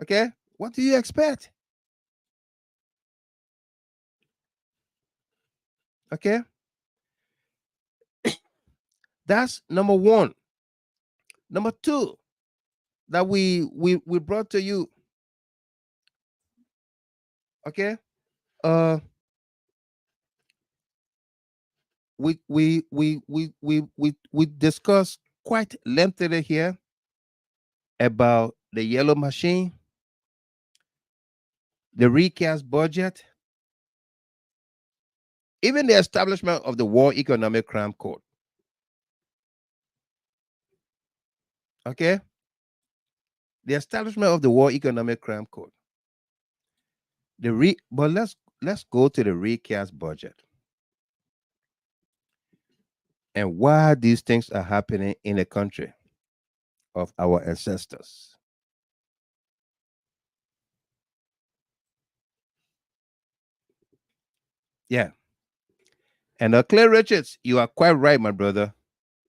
Okay? What do you expect? Okay? That's number one. Number two that we brought to you. Okay? We discussed quite lengthily here about the yellow machine, the recast budget, even the establishment of the War Economic Crime Court. Okay? The establishment of the War Economic Crime Court. But let's go to the recast budget and why these things are happening in the country of our ancestors. Yeah. And Clay Richards, you are quite right, my brother.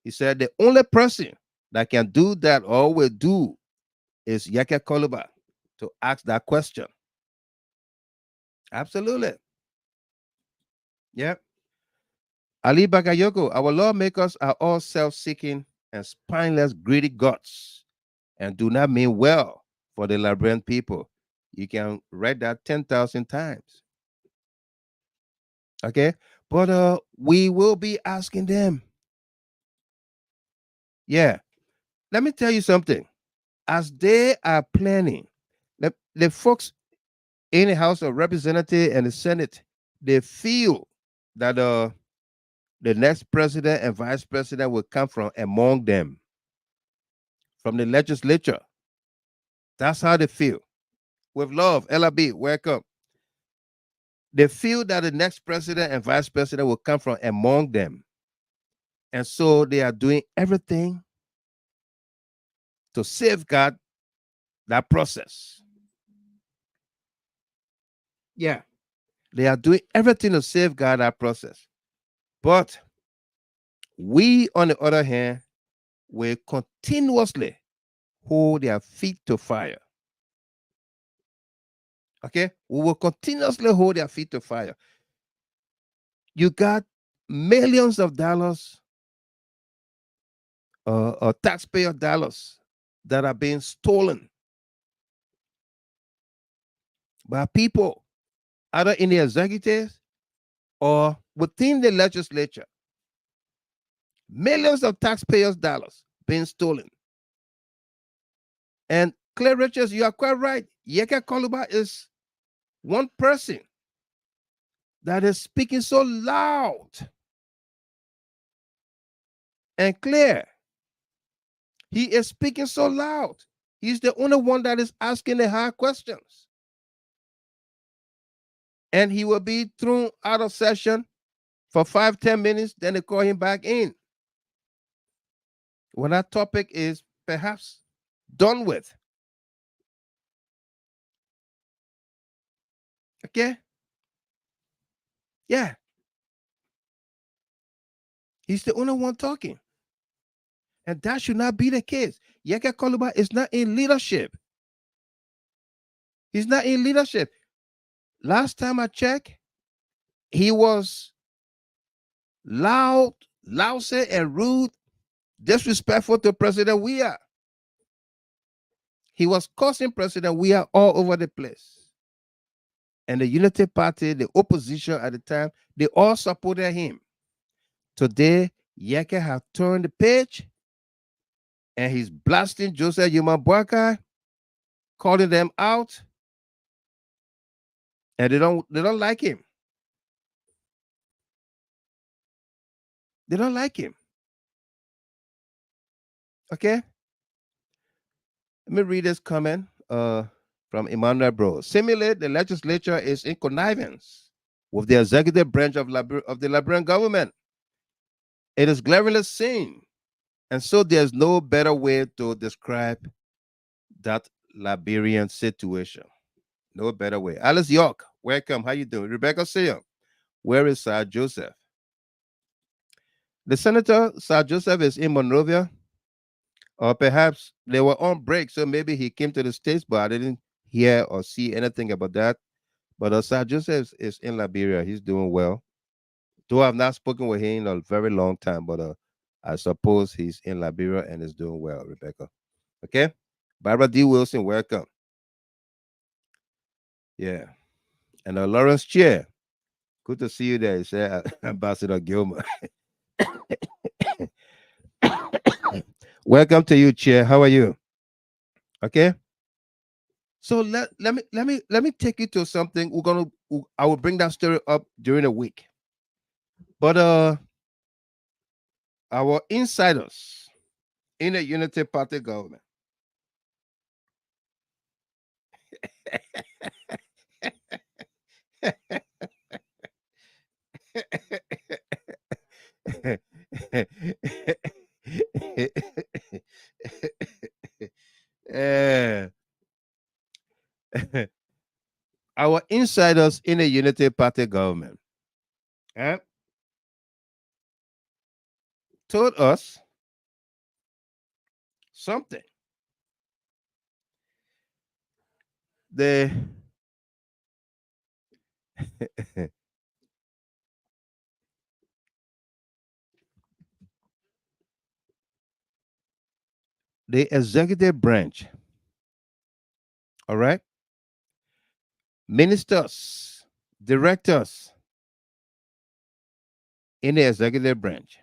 He said the only person that can do that or will do is Yeke Koluba to ask that question. Absolutely. Yeah. Ali Bagayoko, our lawmakers are all self-seeking and spineless, greedy gods and do not mean well for the Liberian people. You can read that 10,000 times. Okay? But we will be asking them. Yeah. Let me tell you something. As they are planning, the folks in the House of Representatives and the Senate, they feel that the next president and vice president will come from among them, from the legislature. That's how they feel. With love, LRB, welcome. They feel that the next president and vice president will come from among them. And so they are doing everything to safeguard that process. Yeah. They are doing everything to safeguard that process. But we, on the other hand, will continuously hold their feet to fire. Okay? We will continuously hold their feet to fire. You got millions of dollars or taxpayer dollars that are being stolen by people, either in the executives or within the legislature. Millions of taxpayers' dollars being stolen. And Clay Richards, you are quite right. Yeke Koluba is one person that is speaking so loud and clear. He is speaking so loud. He's the only one that is asking the hard questions. And he will be thrown out of session for 5-10 minutes, then they call him back in. When that topic is perhaps done with. Okay? Yeah. He's the only one talking. And that should not be the case. Yeke Koluba is not in leadership. He's not in leadership. Last time I checked, he was loud, lousy, and rude, disrespectful to President Weah. He was cursing President Weah all over the place. And the Unity Party, the opposition at the time, they all supported him. Today, Yeke have turned the page and he's blasting Joseph Yumabwaka, calling them out. And they don't like him. They don't like him. Okay? Let me read this comment. from Emmanuel Bro. Similarly, the legislature is in connivance with the executive branch of the Liberian government. It is glaringly seen, and so there's no better way to describe that Liberian situation. No better way. Alice York, welcome. How you doing? Rebecca Sayong, where is Sir Joseph? The senator, Sir Joseph, is in Monrovia, or perhaps they were on break, so maybe he came to the States, but I didn't hear or see anything about that. But Sir Joseph is in Liberia. He's doing well. Though I've not spoken with him in a very long time, but I suppose he's in Liberia and is doing well, Rebecca. Okay? Barbara D. Wilson, welcome. Yeah. And Lawrence Chair, good to see you there. He said, Ambassador Gilmer. Welcome to you, Chair. How are you? Okay. So let me take you to something. I will bring that story up during the week. But our insiders in the Unity Party government. Eh, our insiders in the Unity Party government eh, told us something. The the executive branch, all right, ministers, directors in the executive branch,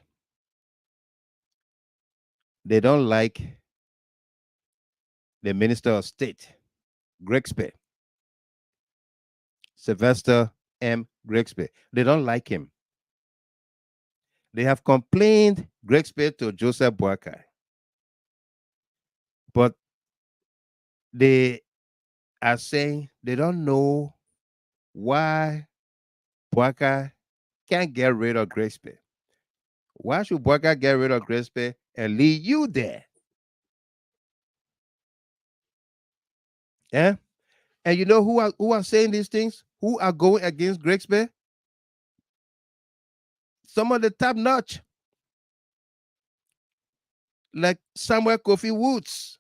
they don't like the Minister of State, Grigsby, Sylvester M. Grigsby. They don't like him. They have complained Grigsby to Joseph Boakai, but they are saying they don't know why Boakai can't get rid of Grigsby. Why should Boakai get rid of Grigsby and leave you there? Yeah. And you know who are saying these things? Who are going against Grigsby? Some of the top notch, like Samuel Kofi Woods.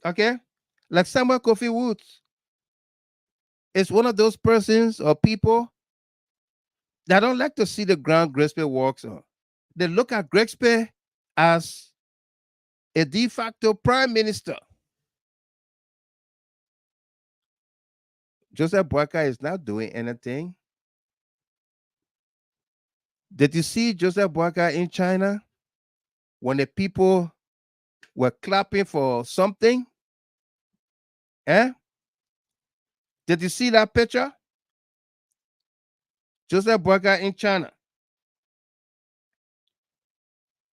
Okay? Like Samuel Kofi Woods is one of those persons or people that don't like to see the ground Grigsby walks on. They look at Grigsby as a de facto prime minister. Joseph Boakai is not doing anything. Did you see Joseph Boakai in China when the people were clapping for something? Eh? Did you see that picture? Joseph Boakai in China.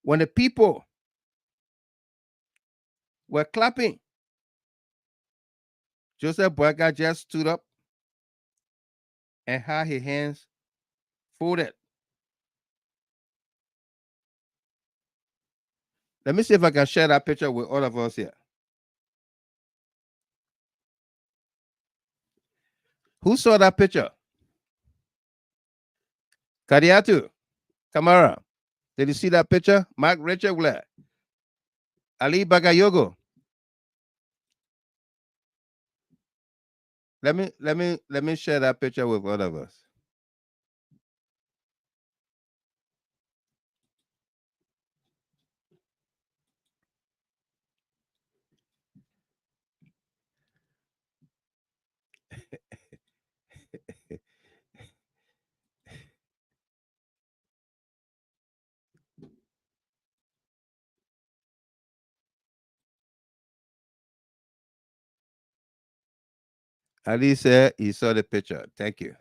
When the people were clapping, Joseph Boakai just stood up and had his hands folded. Let me see if I can share that picture with all of us here. Who saw that picture? Kadiatu, Kamara. Did you see that picture? Mark Richard Blair. Ali Bagayogo. Let me share that picture with all of us. Ali said he saw the picture. Thank you.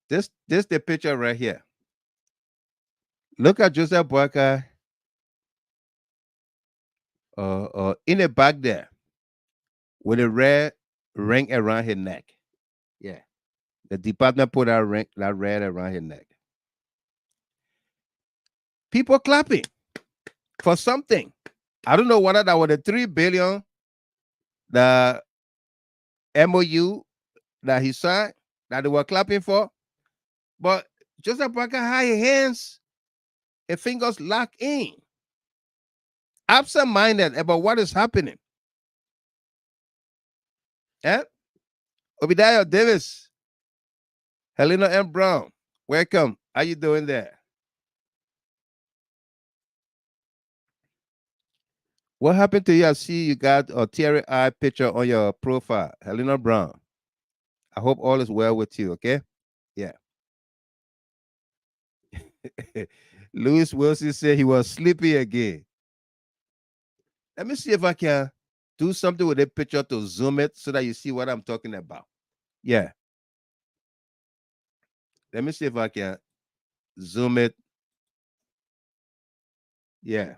This the picture right here. Look at Joseph Boakai in the back there with a red ring around his neck. Yeah. The department put that red around his neck. People clapping for something. I don't know whether that was the 3 billion, the MOU that he signed, that they were clapping for. But Joseph Parker had his hands and fingers locked in, absent-minded about what is happening. Eh? Obadiah Davis, Helena M. Brown, welcome. How you doing there? What happened to you? I see you got a teary-eyed picture on your profile, Helena Brown. I hope all is well with you, okay? Yeah. Louis Wilson said he was sleepy again. Let me see if I can do something with the picture to zoom it so that you see what I'm talking about. Yeah. Let me see if I can zoom it. Yeah.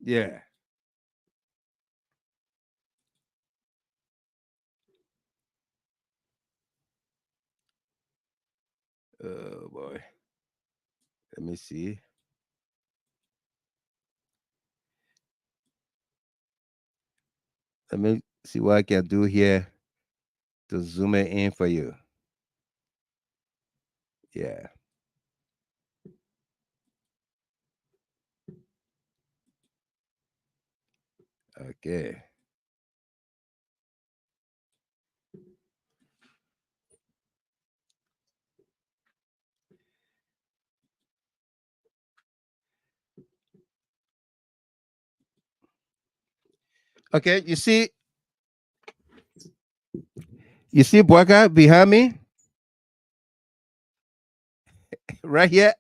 Yeah. Oh boy. Let me see. Let me see what I can do here to zoom it in for you. Yeah. Okay. Okay. You see Boyka behind me? Right here.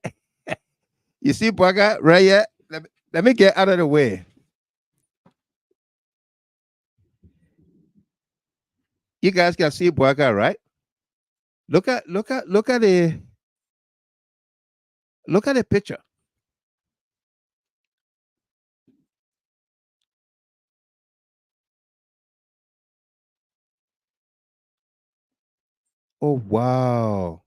You see Boyka right here? Let me get out of the way. You guys can see Boyka, right? Look at the picture. Oh wow.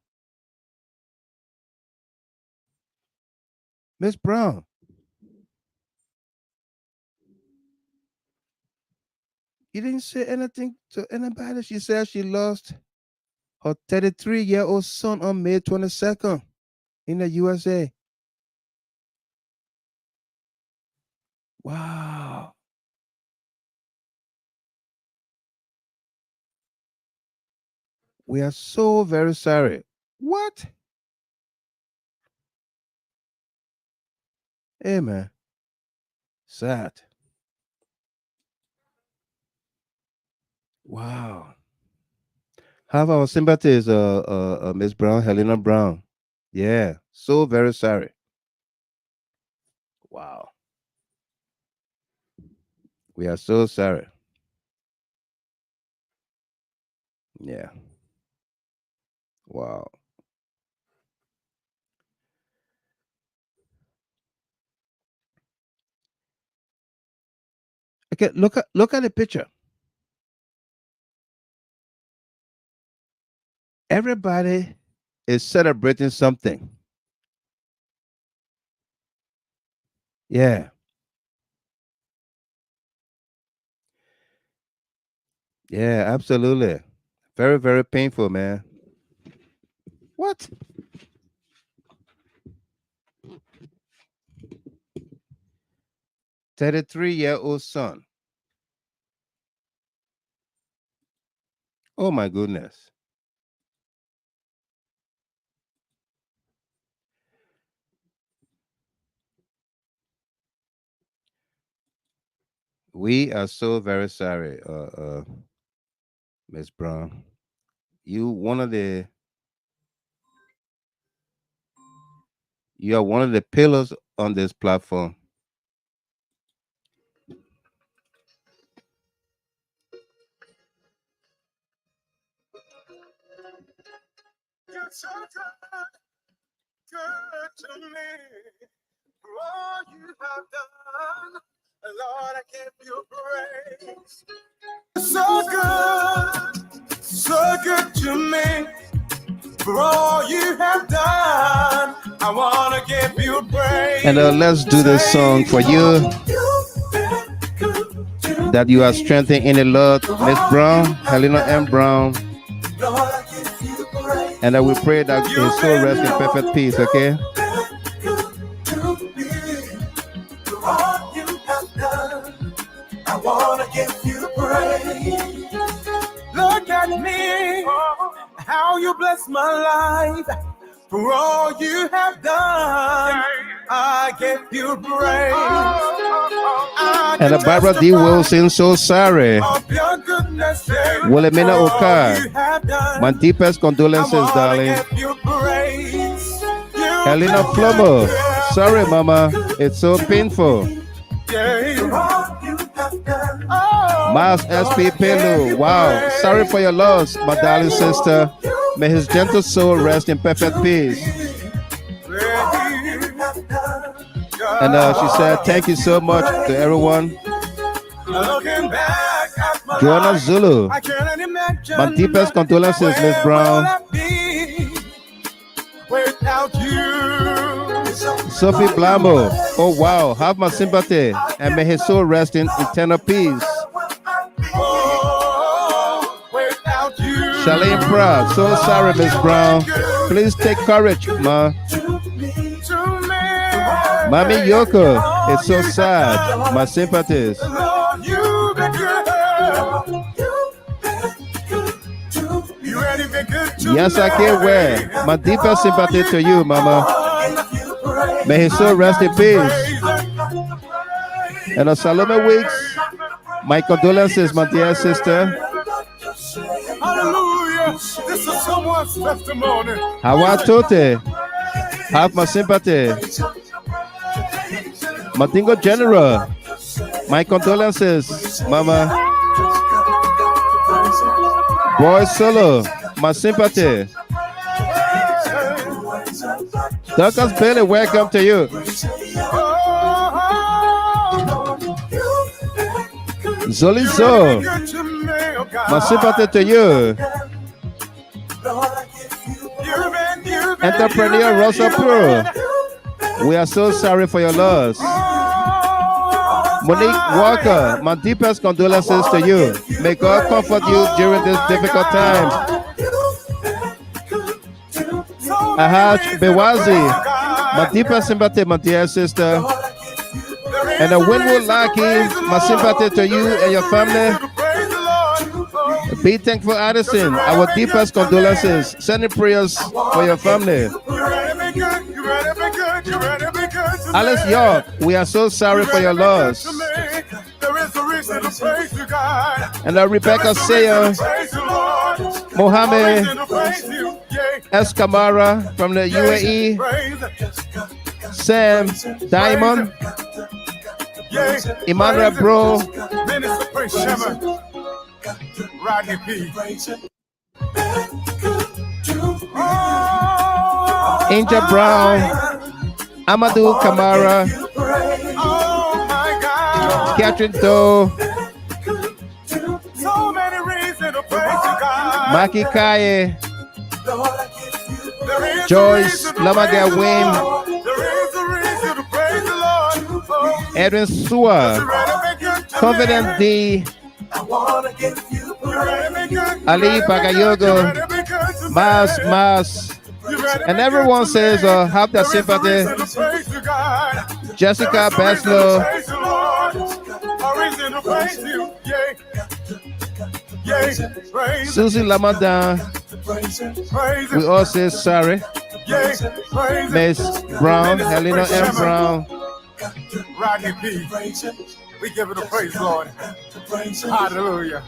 Miss Brown. You didn't say anything to anybody. She said she lost her 33-year-old son on May 22nd in the USA. Wow. We are so very sorry. What? Hey man. Sad. Wow. Have our sympathies, Miss Brown, Helena Brown. Yeah. So very sorry. Wow. We are so sorry. Yeah. Wow. Okay, look at the picture. Everybody is celebrating something. Yeah. Yeah, absolutely. Very, very painful, man. What? 33-year-old son. Oh my goodness. We are so very sorry, Miss Brown. You one of the you are one of the pillars on this platform. so good to me. For all you have done, Lord, I give you praise. So good to me. For all you have done, I want to give you praise. And let's do this song for you, that you are strengthened in the Lord, Miss Brown, Helena M. Brown. And we pray that his soul rest in perfect peace, okay? I want to give you praise. Look at me, how you bless my life. For all you have done, I give you praise. And Barbara D. Wilson, so sorry. Wilhelmina Oka, my deepest condolences, darling. Helena Flomo, sorry, mama, it's so painful. Miles S.P. Pelu, wow, sorry for your loss, my darling sister. May his gentle soul rest in perfect peace. And she said, thank you so much to everyone. Joanna Zulu, my deepest condolences, Miss Brown. Sophie Blambo, oh wow, have my sympathy, and may his soul rest in eternal peace. Charlene Pratt, so sorry, Miss Brown. Please take courage, ma. Mami Yoko, it's so sad. My sympathies. Yes, I can wear. My deepest sympathy to you, mama. May his soul rest in peace. And Salome Weeks, my condolences, my dear sister. Hallelujah. This is someone's testimony. Hawa Tote, have my sympathy. Matingo General, my condolences, mama. Boy Solo, my sympathy. Douglas Bailey, welcome to you. Zolizo, my sympathy to you. Entrepreneur Rosa Pro, we are so sorry for your loss. Monique Walker, my deepest condolences to you. May God comfort you during this difficult time. Ahaj Bewazi, my deepest sympathy, my dear sister. And a Winwood Lucky, my sympathy to you and your family. Be thankful, Addison, our deepest condolences. Sending prayers for your family. Alice York, we are so sorry for your loss. And Rebecca Sayer, Mohammed Escamara from the UAE, Sam Diamond, Emmanuel Bro, Rodney P. Angel Brown, Amadou Kamara, Catherine Doe, Maki Kaye, Joyce Lamaga Wayne, Edwin Sua, Confident D, Ali Bagayogo, Mas, and everyone says have their sympathy. Jessica Baslow, Susie Lamadan, we all say sorry. Miss Brown, Helena M. Brown, Rodney P. We give it a praise, Lord. Hallelujah.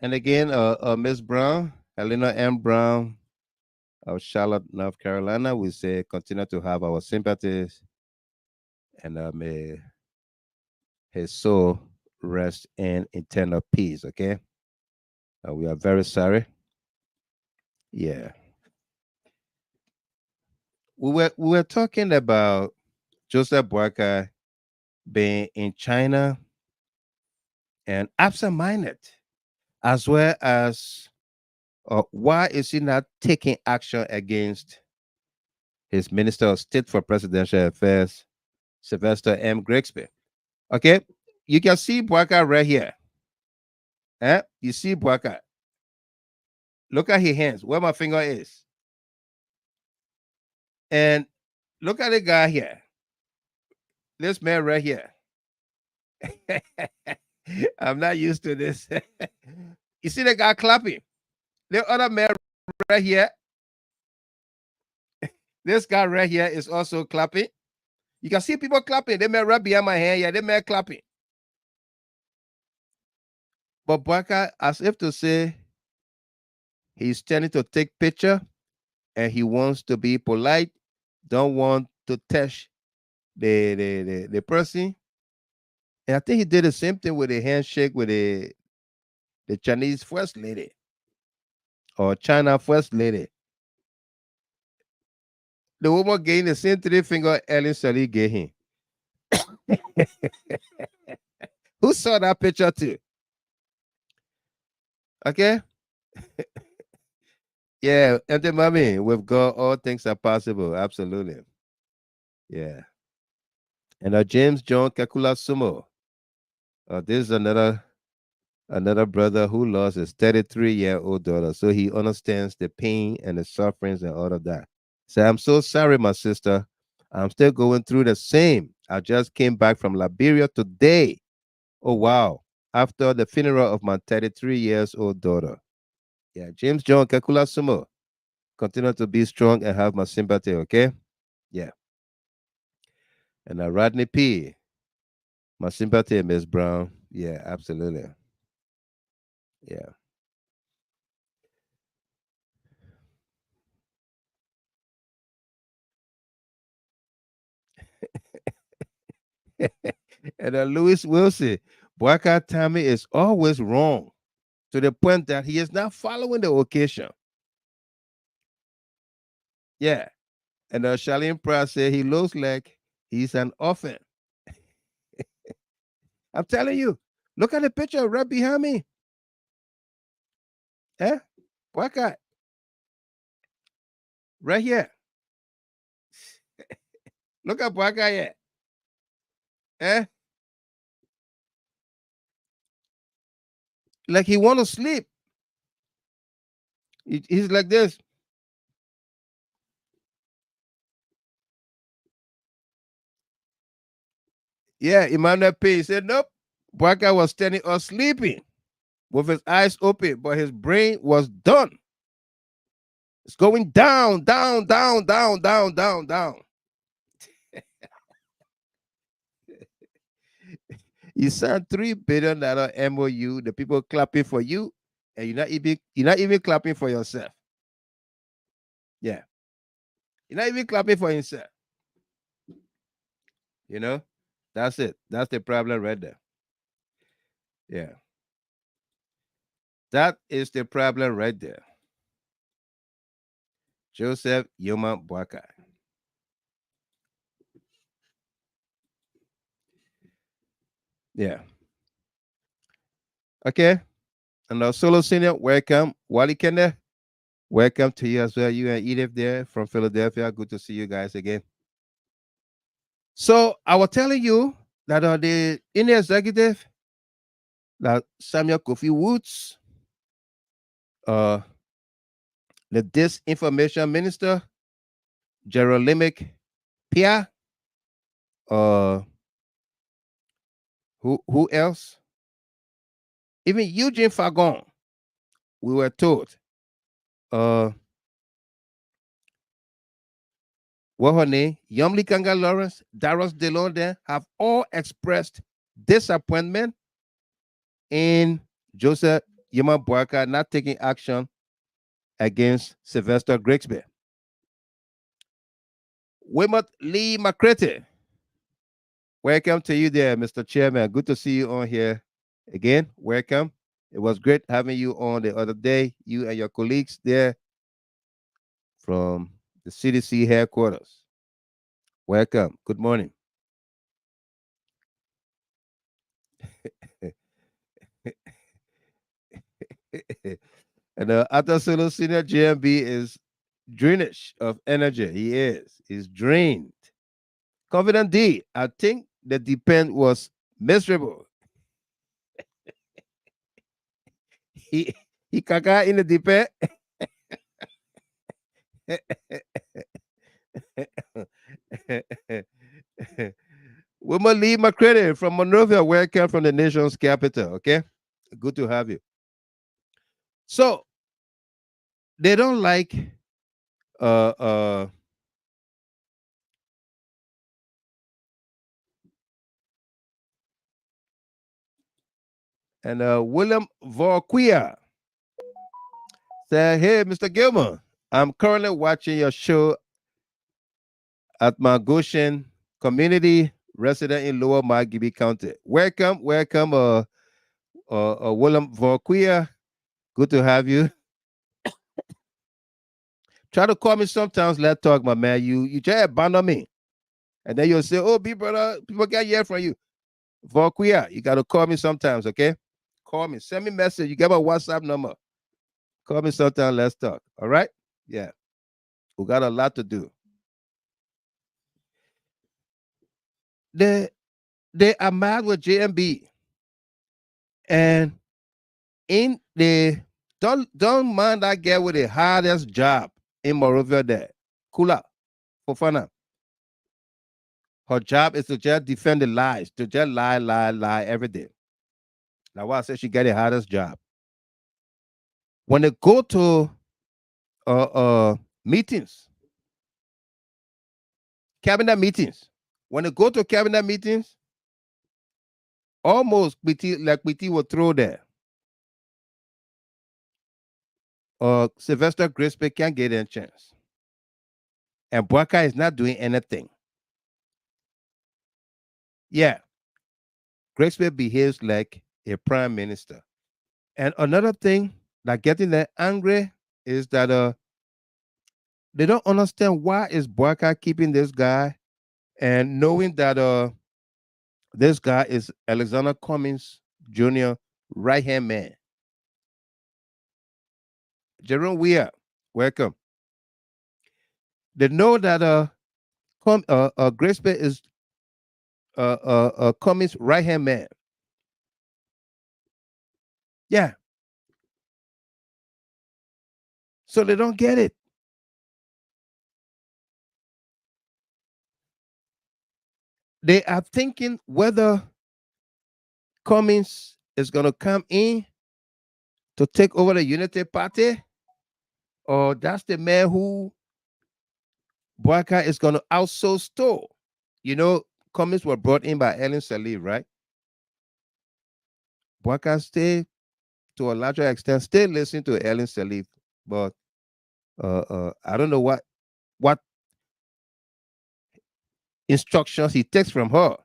and again, Miss Brown, Helena M. Brown of Charlotte, North Carolina, we say continue to have our sympathies, and may his soul rest in eternal peace. Okay, we are very sorry. Yeah, we were talking about Joseph Boakai being in China and absent-minded, as well as why is he not taking action against his Minister of State for Presidential Affairs, Sylvester M. Grigsby? Okay, you can see Boakai right here. You see Boakai. Look at his hands, where my finger is. And look at the guy here. This man right here. I'm not used to this. You see the guy clapping? The other man right here. This guy right here is also clapping. You can see people clapping. They may right behind my hand. Yeah, they may clapping. But Boakai, as if to say, he's standing to take picture and he wants to be polite, don't want to touch the person. And I think he did the same thing with a handshake with the Chinese first lady or China first lady. The woman gave the same three finger Ellen Sully gave him. Who saw that picture too? Okay. Yeah, and the mommy, with God, all things are possible. Absolutely. Yeah. And James John Kakula Sumo. This is another brother who lost his 33-year-old daughter. So he understands the pain and the sufferings and all of that. So I'm so sorry, my sister. I'm still going through the same. I just came back from Liberia today. Oh, wow. After the funeral of my 33 years old daughter. Yeah, James John Kakula Sumo. Continue to be strong and have my sympathy, okay? Yeah. And Rodney P. My sympathy, Miss Brown. Yeah, absolutely. Yeah. And Louis Wilson, Boakai Tommy is always wrong to the point that he is not following the occasion. Yeah. And Charlene Price said he looks like he's an orphan. I'm telling you, look at the picture right behind me. Eh? Boakai. Right here. Look at Boakai here. Eh? Like he want to sleep. He's like this. Yeah, Emmanuel P. said, nope. Boakai was standing or sleeping with his eyes open, but his brain was done. It's going down, down, down, down, down, down, down. You signed $3 billion MOU. The people clapping for you, and you're not even clapping for yourself. Yeah, you're not even clapping for yourself. You know, that's it. That's the problem right there. Yeah, that is the problem right there. Joseph Yoma Boakai. Yeah. Okay. And our solo senior, welcome. Wally Kende, welcome to you as well. You and Edith there from Philadelphia. Good to see you guys again. So I was telling you that the Indian executive, that Samuel Kofi Woods, uh, the disinformation minister, Gerald Limick Pia, who else? Even Eugene Fagon, we were told. What her name? Yumli Kanga Lawrence, Darius DeLonde have all expressed disappointment in Joseph Yuma Boakai not taking action against Sylvester Grigsby. Wimot Lee McCretty, welcome to you there, Mr. Chairman. Good to see you on here. Again, welcome. It was great having you on the other day, you and your colleagues there from the CDC headquarters. Welcome. Good morning. And Atta Solo Senior GMB is drainage of energy. He is. He's drained. Confident D. I think the depend was miserable. He he caca in the depend. We must leave my credit from Monrovia, where I come from, the nation's capital. Okay, good to have you. So they don't like uh uh and William Vorquia said, "Hey, Mr. Gilmer, I'm currently watching your show at my Goshen community resident in Lower Margibi County. Welcome, welcome, William Vorquia. Good to have you. Try to call me sometimes. Let's talk, my man. You just abandon me, and then you'll say, "Oh, big brother, people get here from you." Vorquia, you got to call me sometimes, okay? Call me, send me a message. You get my WhatsApp number. Call me sometime. Let's talk. All right? Yeah, we got a lot to do. They they are mad with JMB, and in the don't mind that girl with the hardest job in Morovia there. Kula Fofana. Her job is to just defend the lies, to just lie, lie, lie every day. That's why I said she got the hardest job. When they go to meetings, cabinet meetings, when they go to cabinet meetings, almost PT will throw there. Sylvester Grisby can't get a chance. And Bwaka is not doing anything. Yeah, Grisby behaves like a prime minister. And another thing that getting them angry is that they don't understand why is Bwaka keeping this guy, and knowing that this guy is Alexander Cummings Jr. right hand man. Jerome Weir, welcome. They know that Grisby is Cummings right hand man. Yeah, so they don't get it. They are thinking whether Cummings is going to come in to take over the Unity Party, or that's the man who Boyka is going to outsource to. You know, Cummings were brought in by Ellen Salif, right? Boyka stay to a larger extent, still listening to Ellen Salif, but I don't know what instructions he takes from her.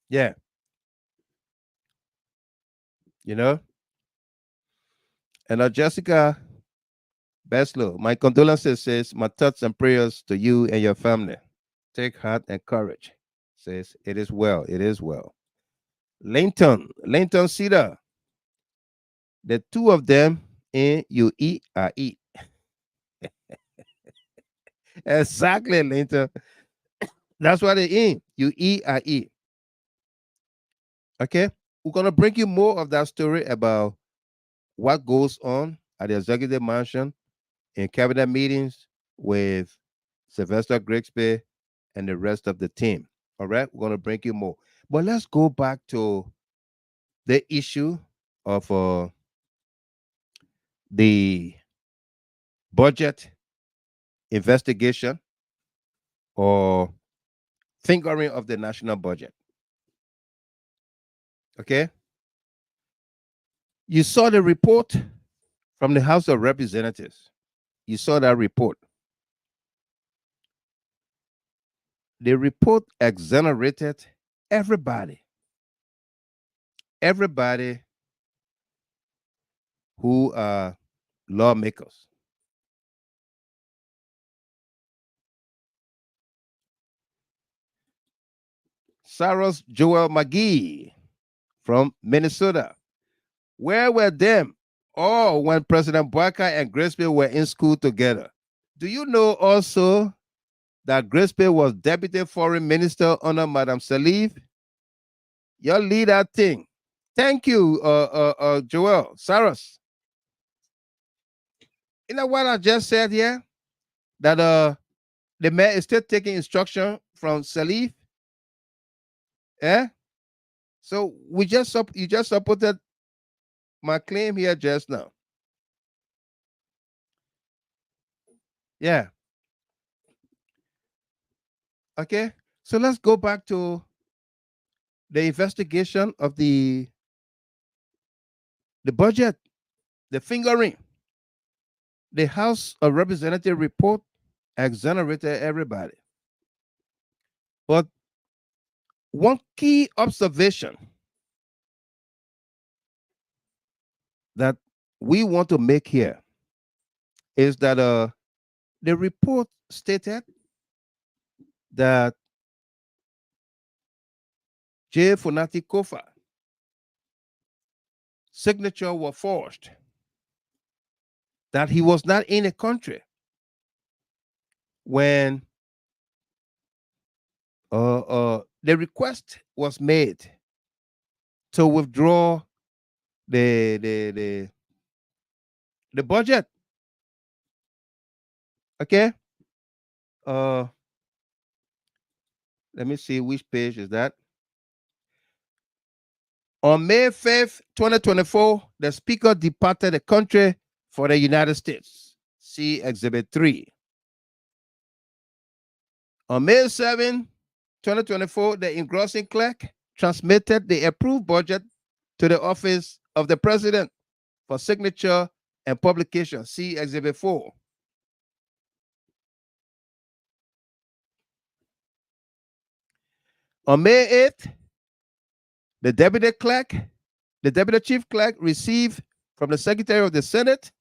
Yeah, you know. And Jessica Beslow, my condolences, says my thoughts and prayers to you and your family. Take heart and courage. Says it is well. It is well. Linton Cedar. The two of them in you eat, I eat. Exactly, Linton. That's what they in. You eat, I eat. Okay. We're gonna bring you more of that story about what goes on at the executive mansion in cabinet meetings with Sylvester Grigsby and the rest of the team. All right, we're gonna bring you more. But let's go back to the issue of the budget investigation or fingering of the national budget. Okay, you saw the report from the House of Representatives. You saw that report. The report exonerated everybody, everybody who are lawmakers. Cyrus Joel McGee from Minnesota. Where were them all when President Barker and Grisby were in school together? Do you know also that Grisby was Deputy Foreign Minister under Madame Salif? Your leader thing. Thank you, Joel. Cyrus. You know what I just said here? That the mayor is still taking instruction from Salif. Yeah. So you just supported my claim here just now. Yeah. Okay. So let's go back to the investigation of the budget, the fingering. The House of Representatives report exonerated everybody. But one key observation that we want to make here is that the report stated that J. Funati Kofa signature were forged, that he was not in a country when the request was made to withdraw the the the, the budget. Okay. Uh, let me see which page is that. On May 5th, 2024, the Speaker departed the country for the United States. See Exhibit 3. On May 7th, 2024, the engrossing clerk transmitted the approved budget to the office of the President for signature and publication. See Exhibit 4. On May 8th, the deputy chief clerk received from the Secretary of the Senate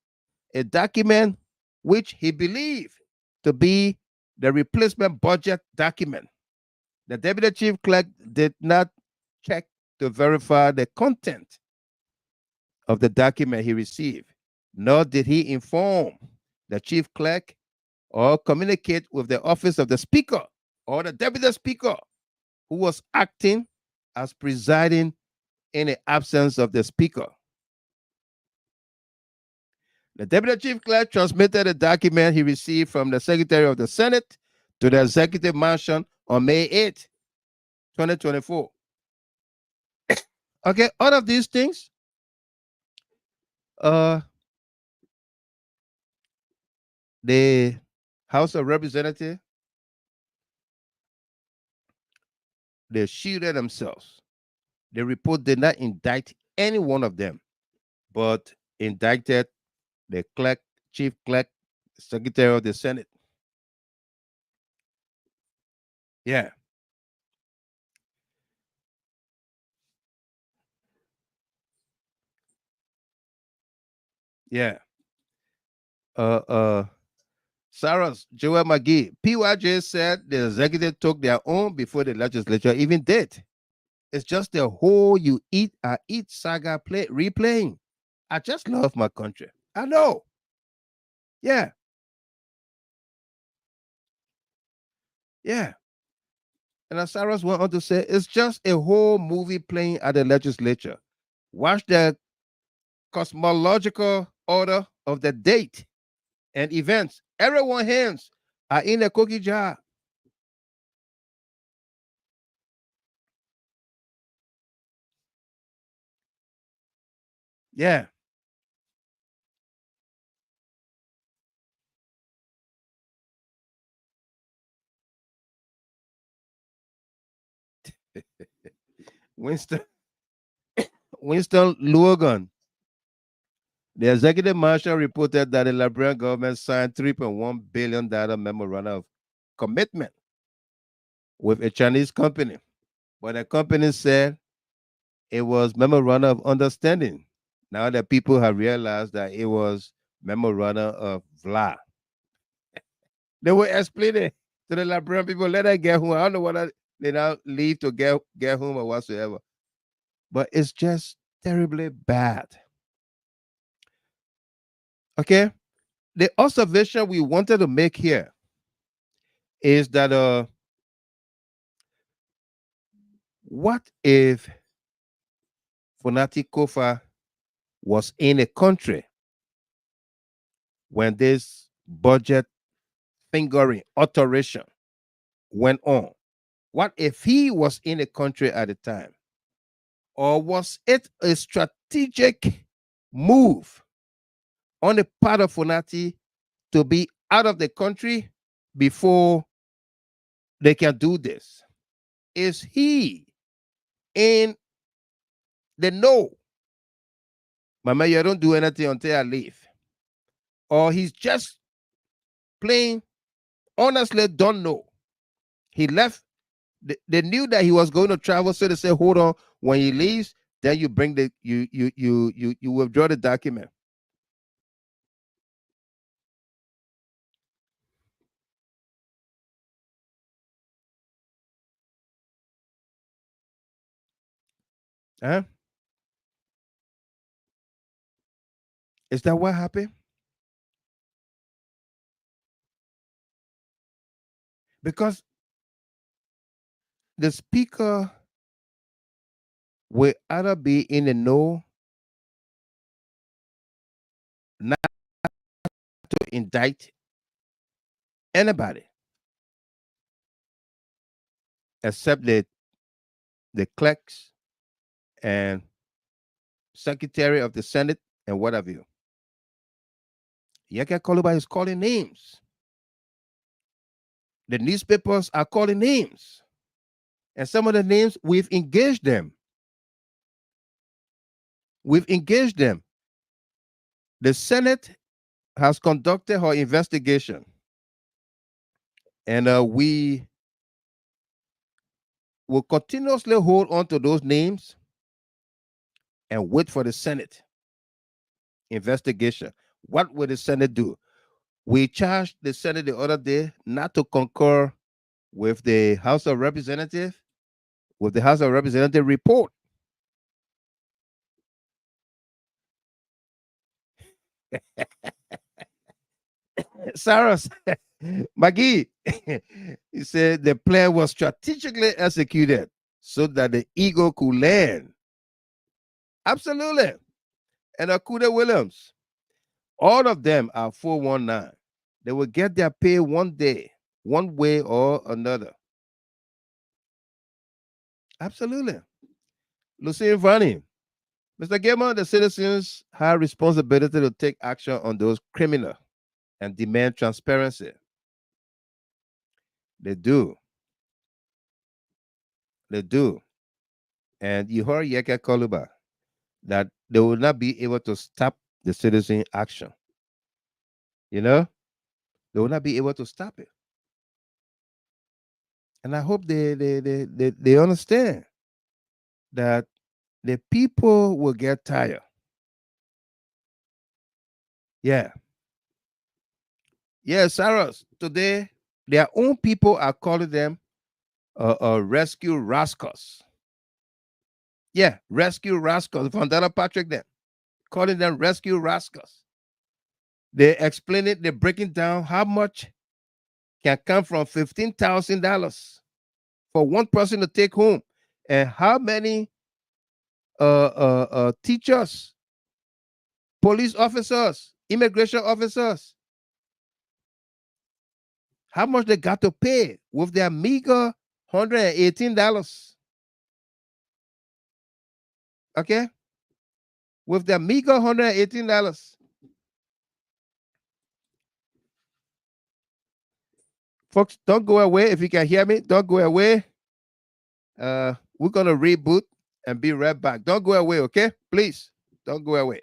a document which he believed to be the replacement budget document. The deputy chief clerk did not check to verify the content of the document he received, nor did he inform the chief clerk or communicate with the office of the speaker or the deputy speaker who was acting as presiding in the absence of the speaker. The deputy chief clerk transmitted the document he received from the Secretary of the Senate to the Executive Mansion on May 8th, 2024. Okay, all of these things, the House of Representatives, they shielded themselves. The report did not indict any one of them, but indicted the clerk, chief clerk, secretary of the Senate. Yeah. Yeah. Cyrus Joel McGee, PYJ said the executive took their own before the legislature even did. It's just the whole you eat, I eat saga replaying. I just love my country. I know. Yeah. Yeah. And as Cyrus went on to say, it's just a whole movie playing at the legislature. Watch the cosmological order of the date and events. Everyone's hands are in the cookie jar. Yeah. Winston Winston Logan. The executive marshal reported that the Liberian government signed $3.1 billion memorandum of commitment with a Chinese company. But the company said it was memorandum of understanding. Now that people have realized that it was memorandum of VLA, they will explain it to the Liberian people. Let them get home. I don't know whether they now leave to get home or whatsoever. But it's just terribly bad. Okay. The observation we wanted to make here is that what if Funati Kofa was in a country when this budget fingering alteration went on? What if he was in a country at the time? Or was it a strategic move on the part of Funati to be out of the country before they can do this? Is he in the know? Mama, you don't do anything until I leave. Or he's just plain, honestly don't know. He left. They knew that he was going to travel, so they said, hold on. When he leaves, then you bring you withdraw the document. Huh? Is that what happened? Because the speaker will either be in the know not to indict anybody except the clerks and secretary of the Senate and what have you. Yaka Koluba is calling names. The newspapers are calling names. And some of the names, we've engaged them. We've engaged them. The Senate has conducted her investigation. And we will continuously hold on to those names and wait for the Senate investigation. What will the Senate do? We charged the Senate the other day not to concur with the House of Representatives, with the House of Representatives report. Saras, Maggie, he said the plan was strategically executed so that the eagle could land. Absolutely. And Akuda Williams, all of them are 419. They will get their pay one day, one way or another. Absolutely. Lucien Vani, Mr. Gamer, the citizens have responsibility to take action on those criminals and demand transparency. They do. They do. And you heard Yeka Koluba that they will not be able to stop the citizen action. You know, they will not be able to stop it. And I hope they understand that the people will get tired. Yeah. Yeah, Saras, today their own people are calling them rescue rascals. Yeah, rescue rascals. Vandana Patrick them calling them rescue rascals. They explain it, they're breaking down how much can come from $15,000 for one person to take home, and how many teachers, police officers, immigration officers, how much they got to pay with their meager $118. Okay? With their meager $118. Folks, don't go away. If you can hear me, don't go away. We're gonna reboot and be right back. Don't go away, okay? Please don't go away.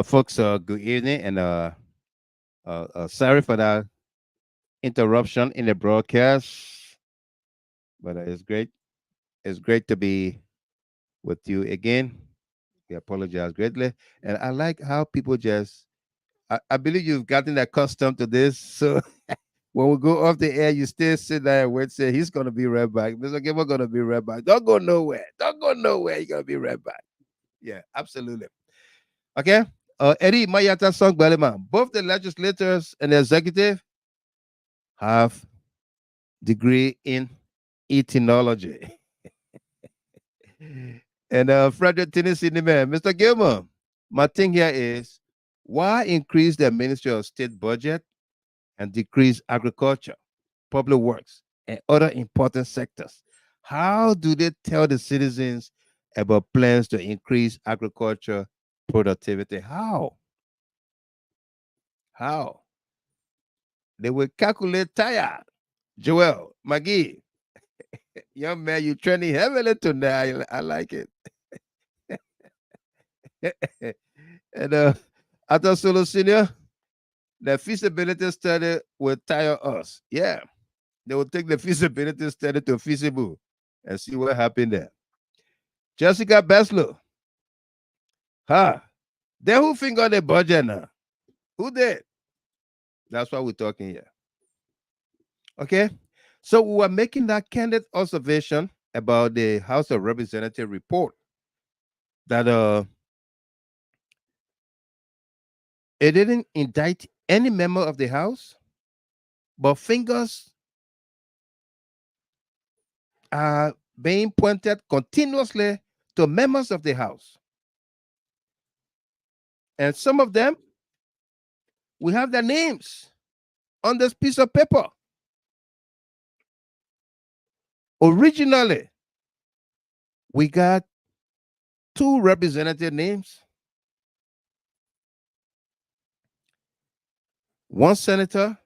Folks, good evening, and sorry for that interruption in the broadcast, but it's great. It's great to be with you again. We apologize greatly, and I like how people just. I believe you've gotten accustomed to this, so when we go off the air, you still sit there and wait. Say he's gonna be right back. Mr. Gamer gonna be right back. Don't go nowhere. Don't go nowhere. He's gonna be right back. Yeah, absolutely. Okay. Eddie Mayata Song Balima. Both the legislators and the executive have degree in ethnology. And Frederick Tennessee man, Mr. Gilmer, my thing here is why increase the Ministry of State budget and decrease agriculture, public works, and other important sectors? How do they tell the citizens about plans to increase agriculture productivity? How? How? They will calculate tire. Joel, McGee, young man, you trending heavily tonight. I like it. And after Solo Senior, the feasibility study will tire us. Yeah, they will take the feasibility study to feasible and see what happened there. Jessica Beslow, huh? They who finger the budget now? Who did? That's why we're talking here. Okay, so we were making that candid observation about the House of Representatives report that it didn't indict any member of the House, but fingers are being pointed continuously to members of the House. And some of them, we have their names on this piece of paper. Originally, we got 2 representative names, 1 senator,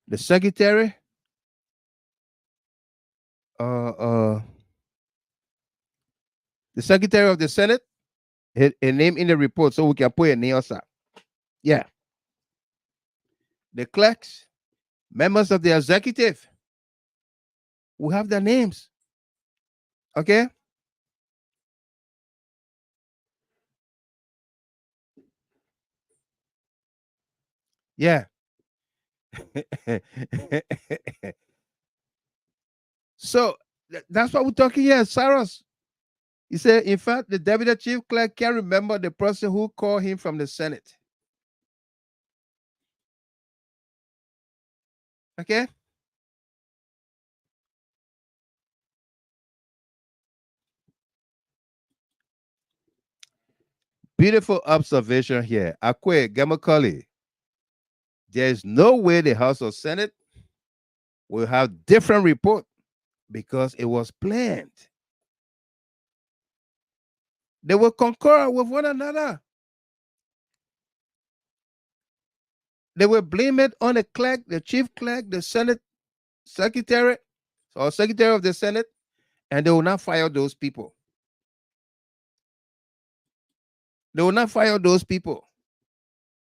the secretary, the secretary of the Senate, a name in the report so we can put a name outside. Yeah. The clerks, members of the executive, we have their names. Okay? Yeah. So that's what we're talking here, Cyrus. He said, in fact, the deputy chief clerk can't remember the person who called him from the Senate. Okay? Beautiful observation here. Akwe Gamakali. There is no way the House or Senate will have different report because it was planned. They will concur with one another. They will blame it on the clerk, the chief clerk, the Senate secretary, or secretary of the Senate, and they will not fire those people. They will not fire those people.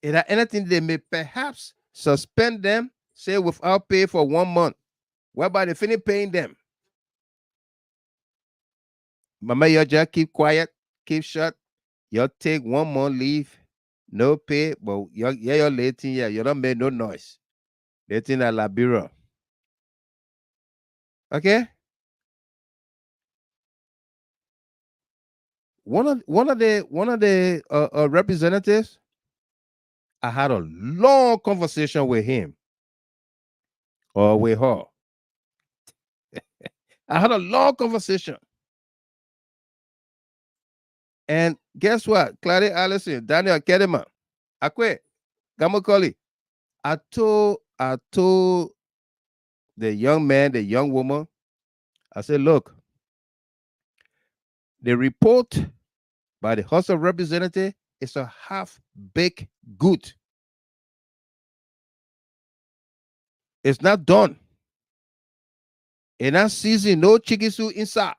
If there anything, they may perhaps suspend them, say without pay for 1 month, whereby they finish paying them. Mama, you just keep quiet, keep shut. You take 1 month leave, no pay, but you're late in here. You don't make no noise. Late in la bureau. Okay. One of the representatives, I had a long conversation with him or with her. I had a long conversation. And guess what? Clary Allison, Daniel Kedema, Akwe, Gamakoli. I told the young man, the young woman, I said, look, the report by the House of Representatives is a half-baked good. It's not done. It's not seasoned, no chikisu inside.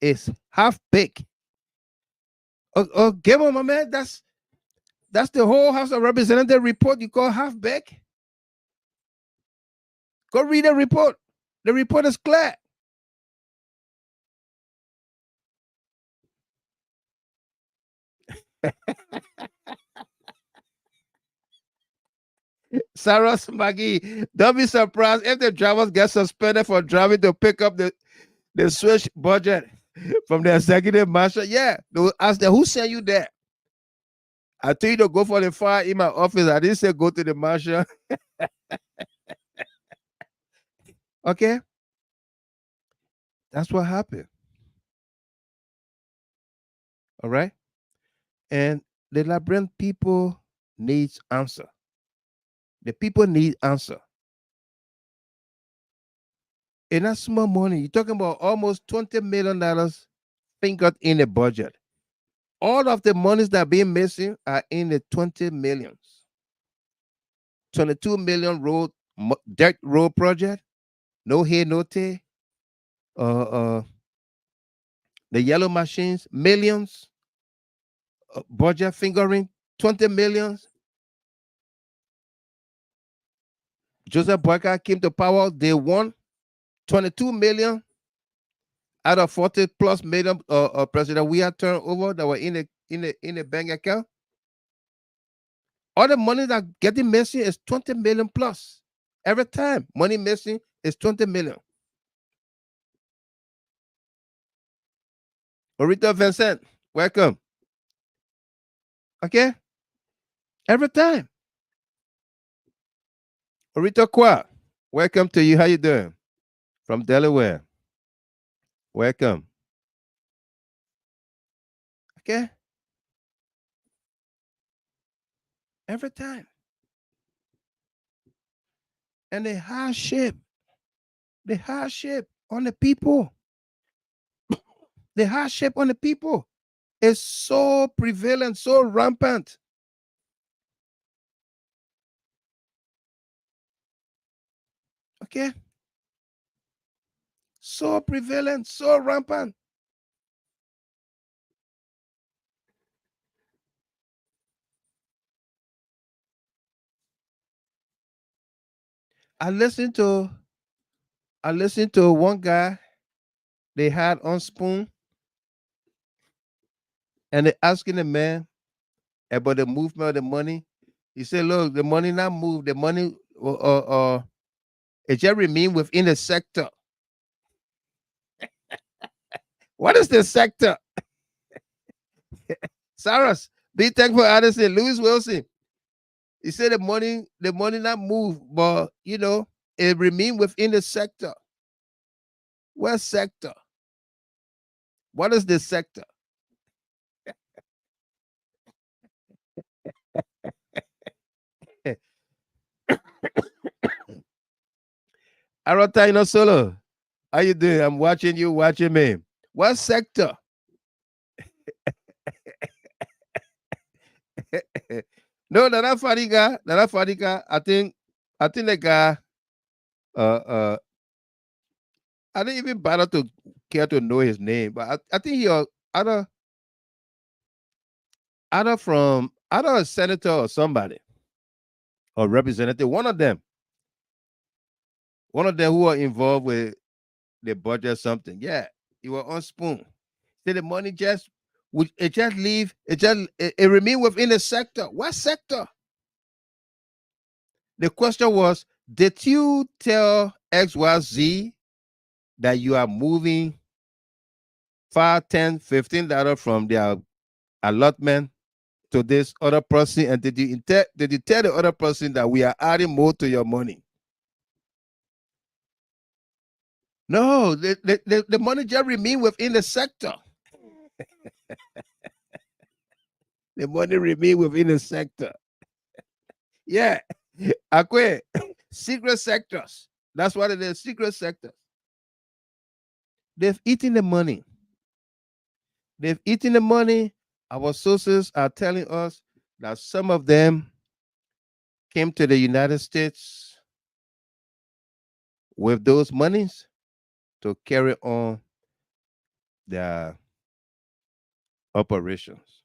It's half-baked. Oh, give him, my man. That's the whole House of Representatives report you call halfback. Go read the report. The report is clear. Sarah Maggie, don't be surprised if the drivers get suspended for driving to pick up the switch budget from the executive marshal. Yeah, they will ask them, who sent you there? I told you to go for the fire in my office. I didn't say go to the marshal. Okay, that's what happened. All right, and the Liberian people needs answer. The people need answer. And that's small money. You're talking about almost $20 million fingered in the budget. All of the monies that are being missing are in the 20 millions. 22 million dirt road project, no hay, no tay. The yellow machines, millions. Budget fingering, 20 millions. Joseph Boyka came to power, they won 22 million out of 40 plus million President we had turned over that were in the bank account. All the money that getting missing is 20 million plus. Every time money missing is 20 million. Orita Vincent, welcome. Okay? Every time. Orita Kwa, welcome to you. How you doing? From Delaware. Welcome. Okay? Every time. And the hardship on the people, the hardship on the people is so prevalent, so rampant. Okay? So prevalent, so rampant. I listened to one guy they had on Spoon, and they asking the man about the movement of the money. He said, "Look, the money not move. The money, it just remain within the sector. What is the sector?" Cyrus, be thankful, Addison, Lewis Wilson. He said the money not move, but it remain within the sector. What sector? What is the sector? Arota Solo, how you doing? I'm watching you, watching me. What sector? No, Nana Fadiga, I think the guy, I didn't even bother to care to know his name, but I think he either either a senator or somebody or representative, one of them who are involved with the budget or something. Yeah, he was on Spoon. Say the money it just leave, it remain within the sector. What sector? The question was, did you tell XYZ that you are moving 5, 10, $15 from their allotment to this other person? And did you tell the other person that we are adding more to your money? No, the money just remain within the sector. The money remain within the sector. Yeah. Akwe, secret sectors. That's what it is, secret sectors. They've eaten the money. They've eaten the money. Our sources are telling us that some of them came to the United States with those monies to carry on their operations.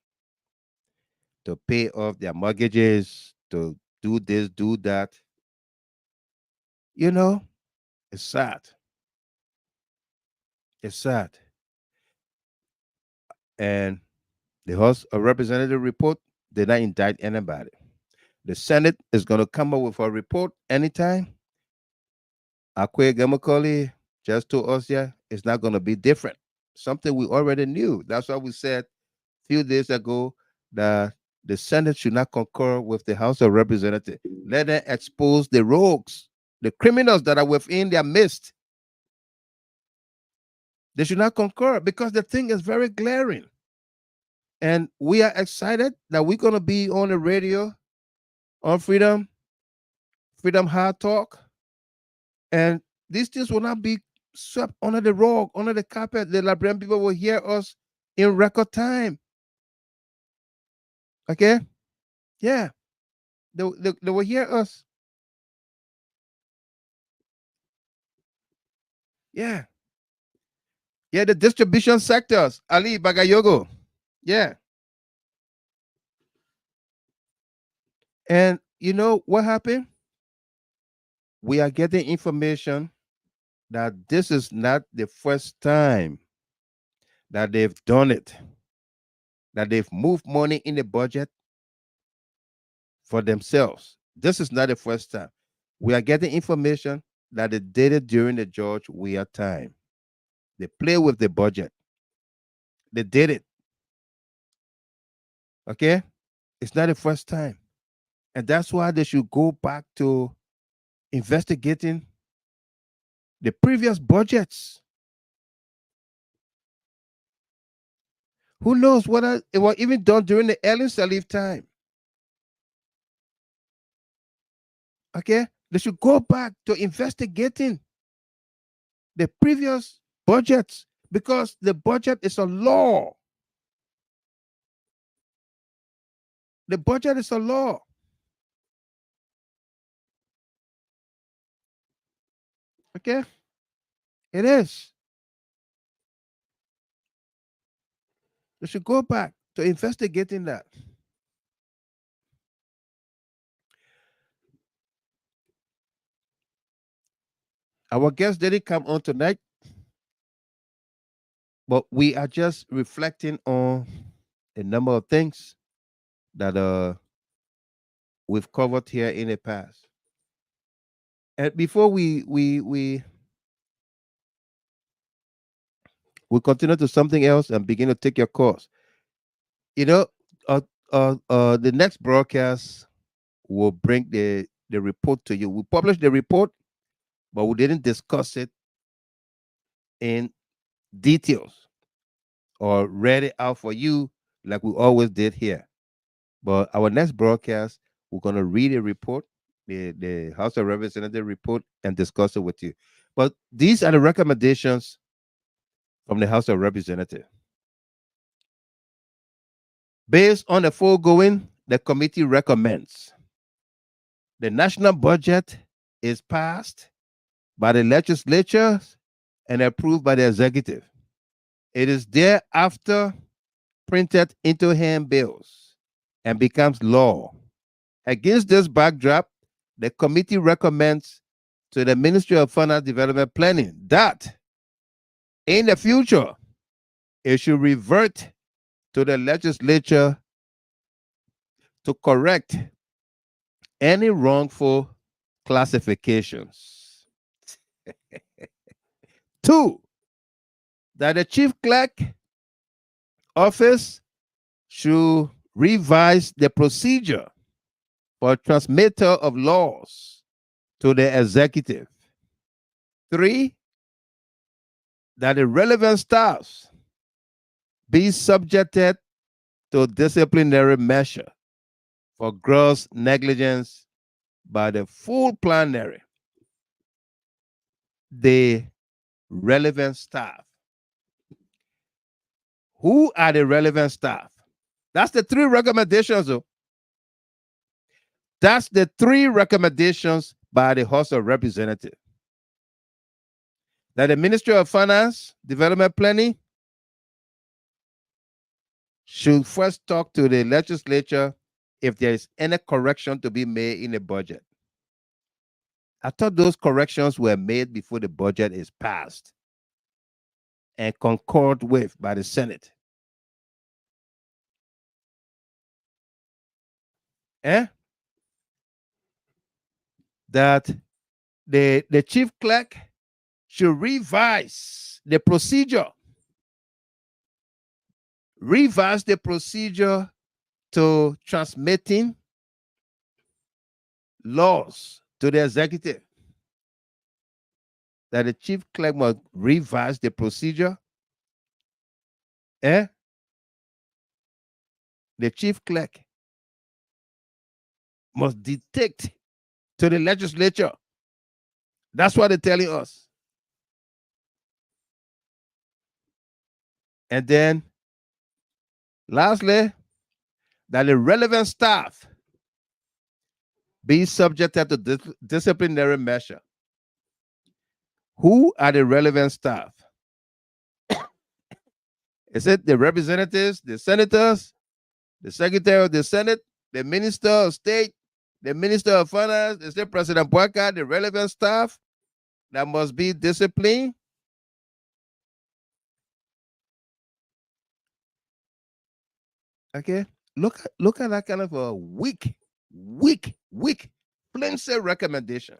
to pay off their mortgages, to do this, do that. You know, it's sad. It's sad. And the House of Representative report did not indict anybody. The Senate is going to come up with a report anytime. Akwe Gamakoli just told us, yeah, it's not going to be different. Something we already knew. That's why we said a few days ago that the Senate should not concur with the House of Representatives. Let them expose the rogues, the criminals that are within their midst. They should not concur because the thing is very glaring. And we are excited that we're going to be on the radio, on Freedom Hard Talk. And these things will not be swept under the rug, under the carpet. The Liberian people will hear us in record time. Okay? Yeah. They will hear us. Yeah. Yeah, the distribution sectors. Ali Bagayogo. Yeah. And you know what happened? We are getting information that this is not the first time that they've done it, that they've moved money in the budget for themselves. This is not the first time. We are getting information that they did it during the George Weah time. They play with the budget. They did it. Okay? It's not the first time. And that's why they should go back to investigating the previous budgets. Who knows what it was even done during the Ellen Salif time. Okay? They should go back to investigating the previous budgets because the budget is a law. The budget is a law. Okay? It is. They should go back to investigating that. Our guest didn't come on tonight, but we are just reflecting on a number of things that we've covered here in the past. And before we continue to something else and begin to take your course, you know, the next broadcast will bring the report to you. We published the report, but we didn't discuss it in details or read it out for you like we always did here. But our next broadcast, we're going to read a report, the House of Representatives report, and discuss it with you. But these are the recommendations from the House of Representatives. Based on the foregoing, the committee recommends the national budget is passed by the legislature and approved by the executive. It is thereafter printed into handbills and becomes law. Against this backdrop, the committee recommends to the Ministry of Finance Development Planning that in the future, it should revert to the legislature to correct any wrongful classifications. 2, that the chief clerk office should revise the procedure for transmitter of laws to the executive. 3, that the relevant staffs be subjected to disciplinary measure for gross negligence by the full plenary. The relevant staff. Who are the relevant staff? That's the 3 recommendations. That's the 3 recommendations by the House of Representatives. That the Ministry of Finance, Development Planning should first talk to the legislature if there is any correction to be made in the budget. I thought those corrections were made before the budget is passed and concurred with by the Senate. Eh? That the chief clerk should revise the procedure. Revise the procedure to transmitting laws to the executive. That the chief clerk must revise the procedure. The chief clerk must dictate to the legislature. That's what they're telling us. And then, lastly, that the relevant staff be subjected to disciplinary measure. Who are the relevant staff? Is it the representatives, the senators, the secretary of the Senate, the minister of state, the minister of finance? Is it President Boyka, the relevant staff that must be disciplined? Okay, look at that kind of a weak, flimsy recommendation.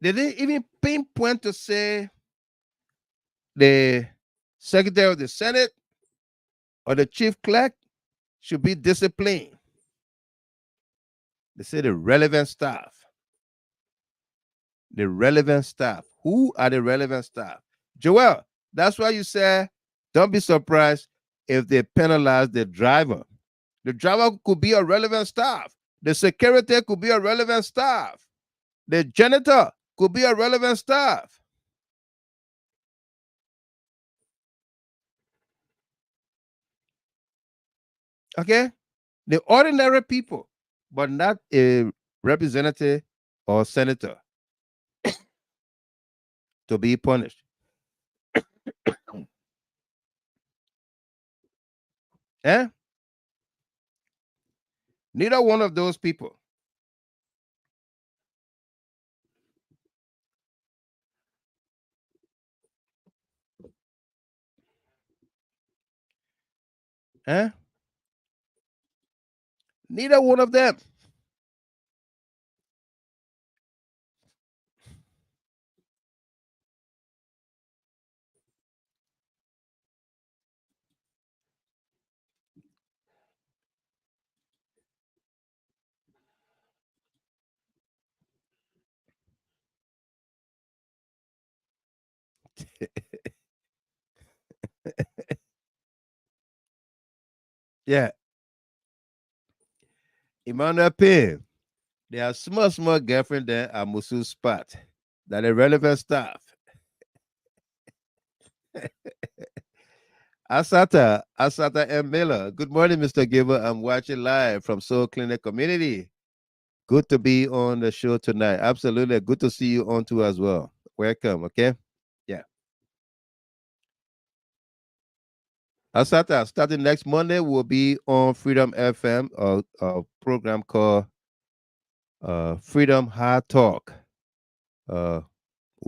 They didn't even pinpoint to say the secretary of the Senate or the chief clerk should be disciplined. They say the relevant staff. The relevant staff. Who are the relevant staff? Joel, that's why you say don't be surprised if they penalize the driver. The driver could be a relevant staff. The secretary could be a relevant staff. The janitor could be a relevant staff. Okay? The ordinary people, but not a representative or senator to be punished. Eh? Neither one of those people. Eh? Neither one of them. Yeah. Emmanuel Payne. They are small girlfriend there at Musu spot. That are relevant staff. Asata M. Miller. Good morning, Mr. Giver. I'm watching live from Soul Clinic Community. Good to be on the show tonight. Absolutely. Good to see you on too as well. Welcome, okay? Yeah. Asata, starting next Monday, we'll be on Freedom FM, a program called Freedom Hard Talk. We're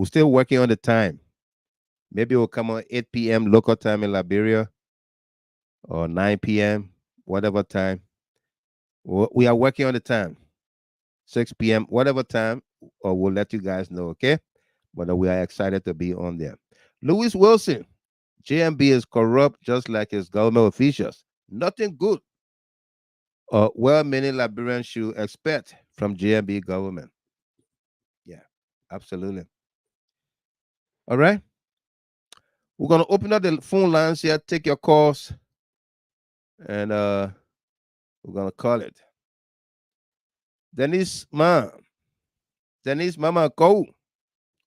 still working on the time. Maybe we'll come on 8 p.m. local time in Liberia or 9 p.m., whatever time. We are working on the time. 6 p.m., whatever time, or we'll let you guys know, okay? But we are excited to be on there. Louis Wilson, JMB is corrupt just like his government officials. Nothing good or well-meaning Liberians should expect from JMB government. Yeah, absolutely. All right. We're going to open up the phone lines here, take your calls, and we're going to call it. Denise Mama Go.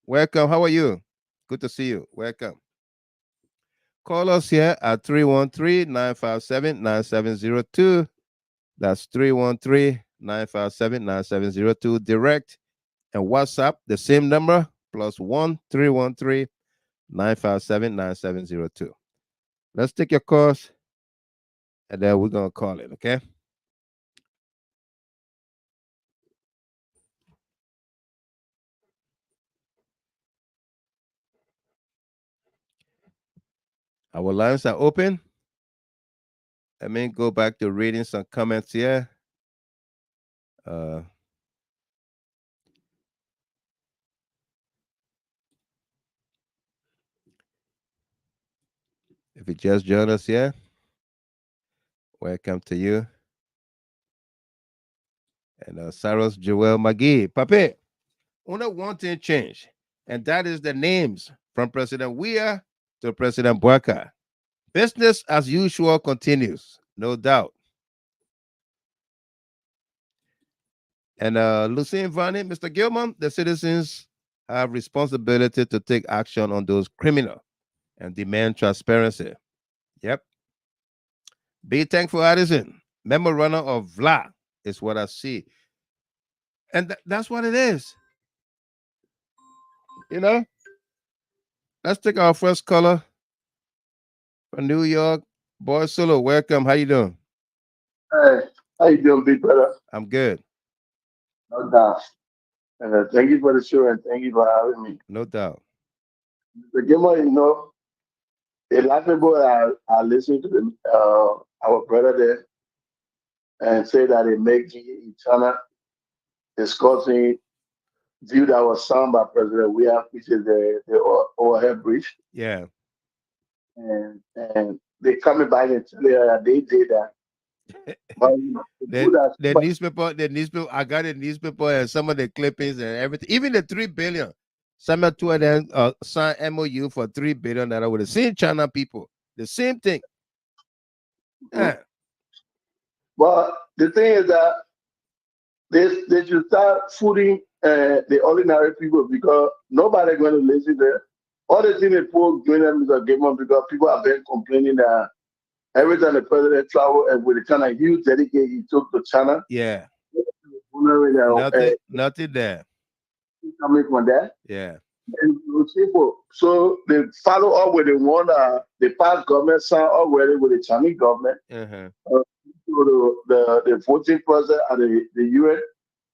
Welcome. How are you? Good to see you. Welcome. Call us here at 313-957-9702. That's 313-957-9702. Direct and WhatsApp, the same number, +1 313 957-9702. Let's take your calls, and then we're gonna call it. Okay. Our lines are open. Let me go back to reading some comments here. Uh, if you just joined us here, welcome to you. And Cyrus Joel McGee. Pape, only one thing changed, and that is the names from President Weah to President Boakai. Business as usual continues, no doubt. And Lucien Vani, Mr. Gilman, the citizens have responsibility to take action on those criminals and demand transparency. Yep. Be thankful, Addison. Memorandum of Vla is what I see. And that's what it is. You know? Let's take our first caller from New York. Boy Solo, welcome. How you doing? Hey, how you doing, big brother? I'm good. No doubt. Thank you for the show and thank you for having me. No doubt. The gamer, a lot of people are listening to our brother there and say that they make GHT China discussing view that was signed by President Weah, which is the overhead bridge. Yeah. And they coming back and tell you that they did that. But the newspaper, I got the newspaper and some of the clippings and everything, even the 3 billion. Some of two of them signed MOU for 3 billion that with the same China people. The same thing. Yeah. But the thing is that they should start footing the ordinary people because nobody going to listen there. All the things they put doing them is a game on because people have been complaining that every time the president traveled and with the kind of huge dedication he took to China. Yeah. Nothing there. Coming from that. Yeah. And simple. So they follow up with the one the past government signed already with the Chinese government. So the voting process at the UN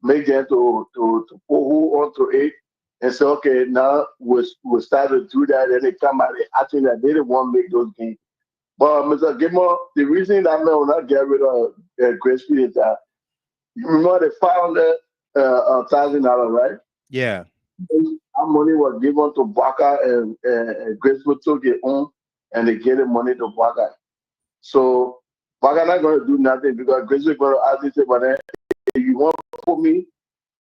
make them to put who onto it and say, okay, now we'll start to do that. And they come out acting that they didn't want to make those games. But Mr. Gilmore, the reason that man will not get rid of Grace Speed is that you remember the $500,000, right? Yeah. That money was given to Baka and Graceful took it on and they gave the money to Baka. So Baka not going to do nothing because Graceful going to ask this, but then if you want to put me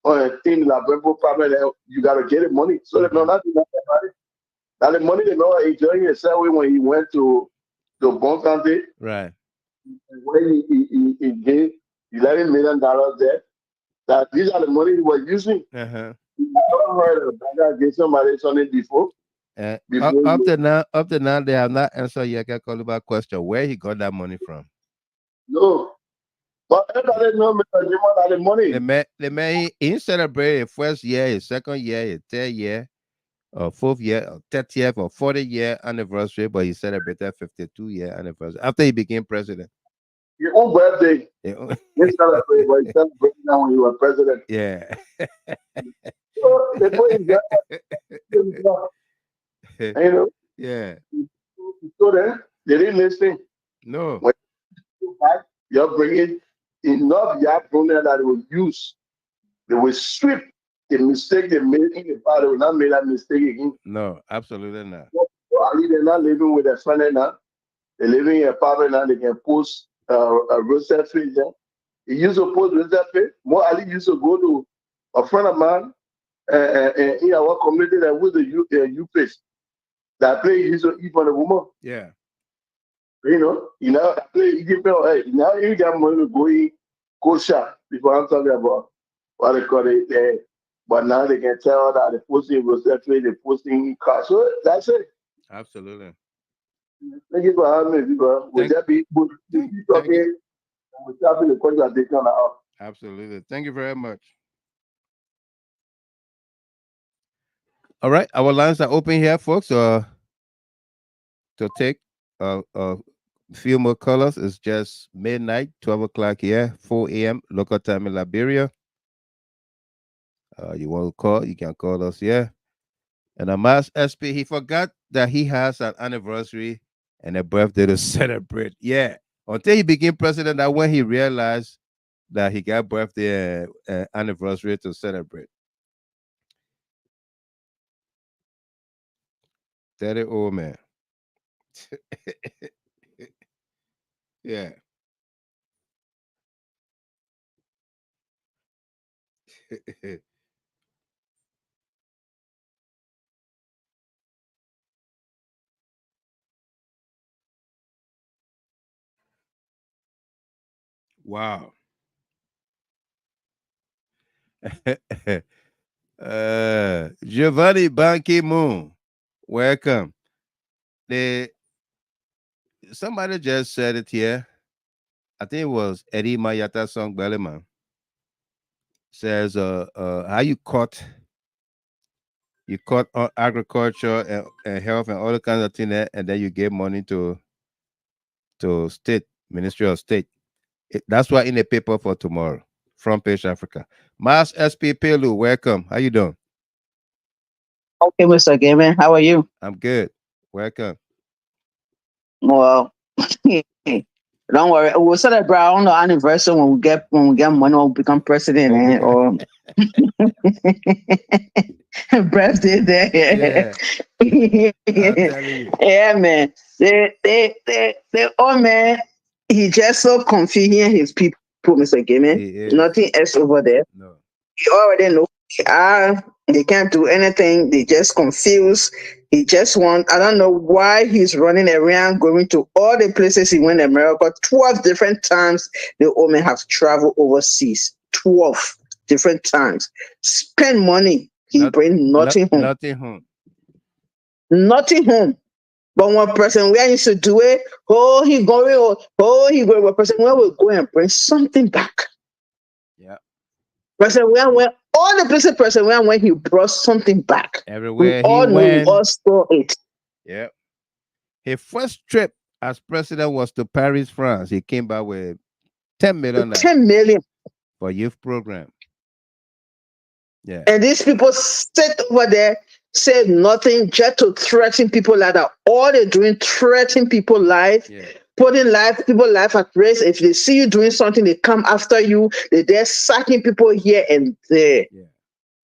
on a thing like problem, you got to get the money. So they know nothing about it. Now the money they know enjoying himself when he went to Bon County. Right. When he gave $11 million there, that these are the money he was using. Uh-huh. I never heard of that gave somebody something before. Up to now, they have not answered Yaka Koluba question where he got that money from. No. But everybody know the money. The man he celebrated his first year, his second year, his third year, or fourth year, or 30th or 40th anniversary, but he celebrated 52-year anniversary after he became president. Your own birthday. He celebrated, but he celebrated now when he was president. Yeah. So they put him there. Yeah. So then they didn't listen. No. When you go back, you're bringing enough pronoun that they will use. They will strip the mistake they made in the past. They will not make that mistake again. No, absolutely not. So they're not living with their family now. They're living in a apartment now. They can post a roadside face there. He used to post roadside face. More Ali used to go to a friend of mine in our community that was the youth face. That play used to eat for the woman. Yeah. That play you give hey, now you got money to go shop before I'm talking about what they call it. But now they can tell that they're posting roadside face, they're posting cars. So that's it. Absolutely. Thank you for having me, people. Would that be okay? We'll start the conversation now. Absolutely. Thank you very much. All right, our lines are open here, folks. to take a few more colors. It's just midnight, 12 o'clock here, 4 a.m. local time in Liberia. You want to call? You can call us here. And Amas SP, he forgot that he has an anniversary and a birthday to celebrate. Yeah. Until he became president, that when he realized that he got birthday anniversary to celebrate. 30 old man. Yeah. Wow. Giovanni Banki Moon, welcome. The Somebody just said it here. I think it was Eddie Mayata song Bellyman. Says how you cut on agriculture and health and all the kinds of things there, and then you give money to state Ministry of State. That's why in the paper for tomorrow, front page Africa. Mas SP Pelu, welcome. How you doing? Okay, Mr. Gamer, how are you? I'm good. Welcome. Well, don't worry. We'll celebrate on the anniversary when we get money. We'll become president or birthday there. Yeah, I'm telling you. Yeah, man. They oh man, he just so confusing his people, Mr. Gamer. Nothing else over there. No. You already know they can't do anything. They just confused. He just I don't know why he's running around going to all the places he went in America. 12 different times the women have traveled overseas. 12 different times. Spend money. He bring nothing home. Nothing home. Nothing home. But one person where used to do it, he going. One person where will go and bring something back. Yeah. Person where all the places person when he brought something back. Everywhere we all know went. We all saw it. Yeah. His first trip as president was to Paris, France. He came back with 10 million. 10 million for youth program. Yeah. And these people sit over there, say nothing, just to threaten people like that. All they're doing, threatening people's life. Yeah. Putting people's life at risk. If they see you doing something, they come after you. They're sacking people here and there. Yeah.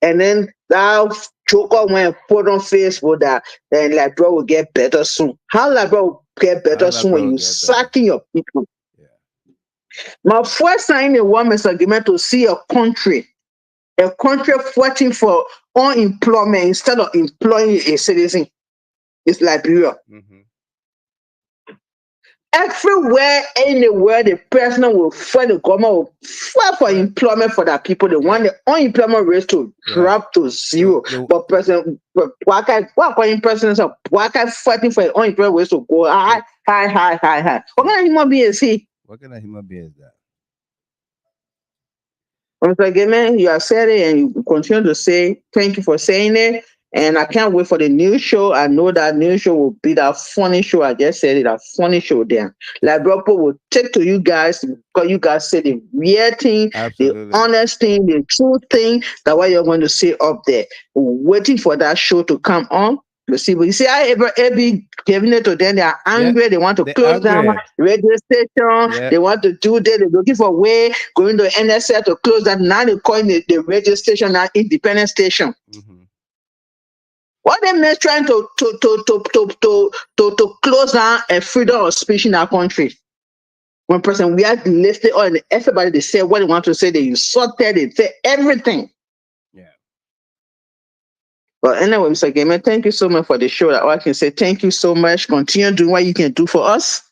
And then that joker went and put on Facebook that then Liberia will get better soon. How Liberia will get better soon when you sacking your people? Yeah. My first time in one argument to see a country fighting for unemployment instead of employing a citizen is Liberia. Mm-hmm. Everywhere, anywhere, the president will fight, the government will fight for employment for the people. They want the unemployment rate to drop to zero. But President Waka fighting for the unemployment rate to go high. What kind of human being is he? What kind of human being is that? Mr. Gamer, you have said it and you continue to say, thank you for saying it. And I can't wait for the new show. I know that new show will be that funny show. I just said it, that funny show there. Liberia will take to you guys because you guys say the real thing, the honest thing, the true thing, that what you're going to say up there. We're waiting for that show to come on. You see, I be giving it to them. They are angry. Yeah, they want to close down radio station. Yeah. They want to do that. They're looking for a way, going to NSL to close that. Now they're calling the radio station now independent station. Mm-hmm. What they mean trying to close down a freedom of speech in our country? One person we are listed on everybody, they say what they want to say, they insulted, they say everything. Yeah. But anyway, Mr. Gamer, thank you so much for the show. All I can say, thank you so much. Continue doing what you can do for us.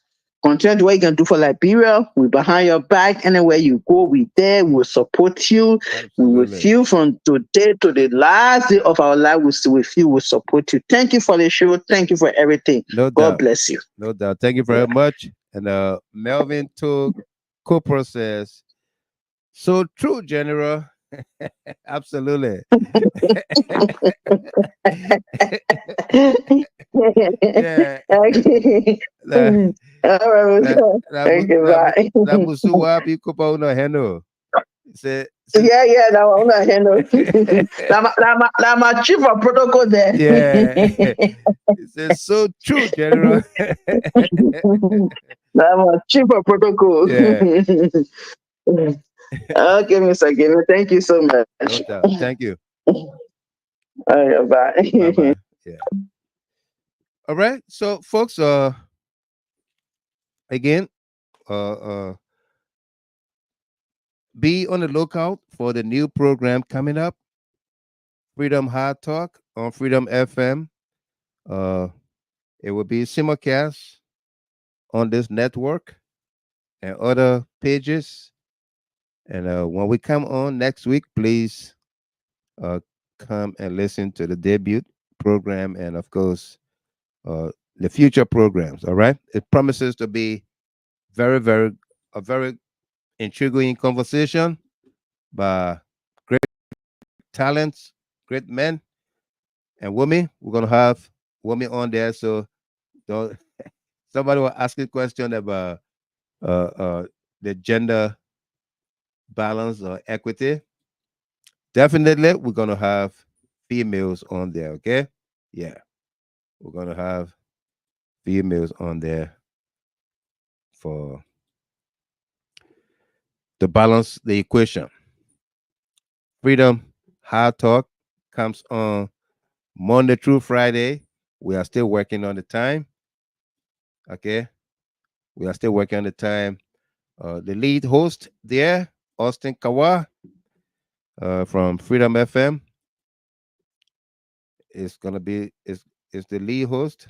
Continue doing what you can do for Liberia. We're behind your back. Anywhere you go, we're there. We'll support you. Absolutely. We're with you from today to the last day of our life. We're still with you. We'll support you. Thank you for the show. Thank you for everything. No God doubt. bless you. No doubt. Thank you very much. And Melvin took co-process. So true, General. Absolutely. Yeah. Okay. La, All right. Okay, bye. la musu wapi kupa uno heno. Se, se, Yeah, yeah, that one I handle. I'm a chief of protocol there. yeah. It's so true, General. I'm a chief of protocol. Yeah. Okay, Mr. Gino, thank you so No much. doubt. Thank you. All right, Bye bye. bye. Yeah. All right. So, folks, again, uh, be on the lookout for the new program coming up, Freedom Hard Talk on Freedom FM. Uh, it will be simulcast on this network and other pages. And when we come on next week, please uh, come and listen to the debut program and, of course, the future programs. All right. It promises to be a very intriguing conversation by great talents, great men and women. We're going to have women on there. So don't, somebody will ask a question about the gender balance or equity. Definitely, we're going to have females on there. Okay. Yeah. We're going to have females on there for to balance the equation. Freedom Hard Talk comes on Monday through Friday. We are still working on the time. Okay. We are still working on the time. The lead host there, Austin Kawa from Freedom FM, is gonna be is the lead host.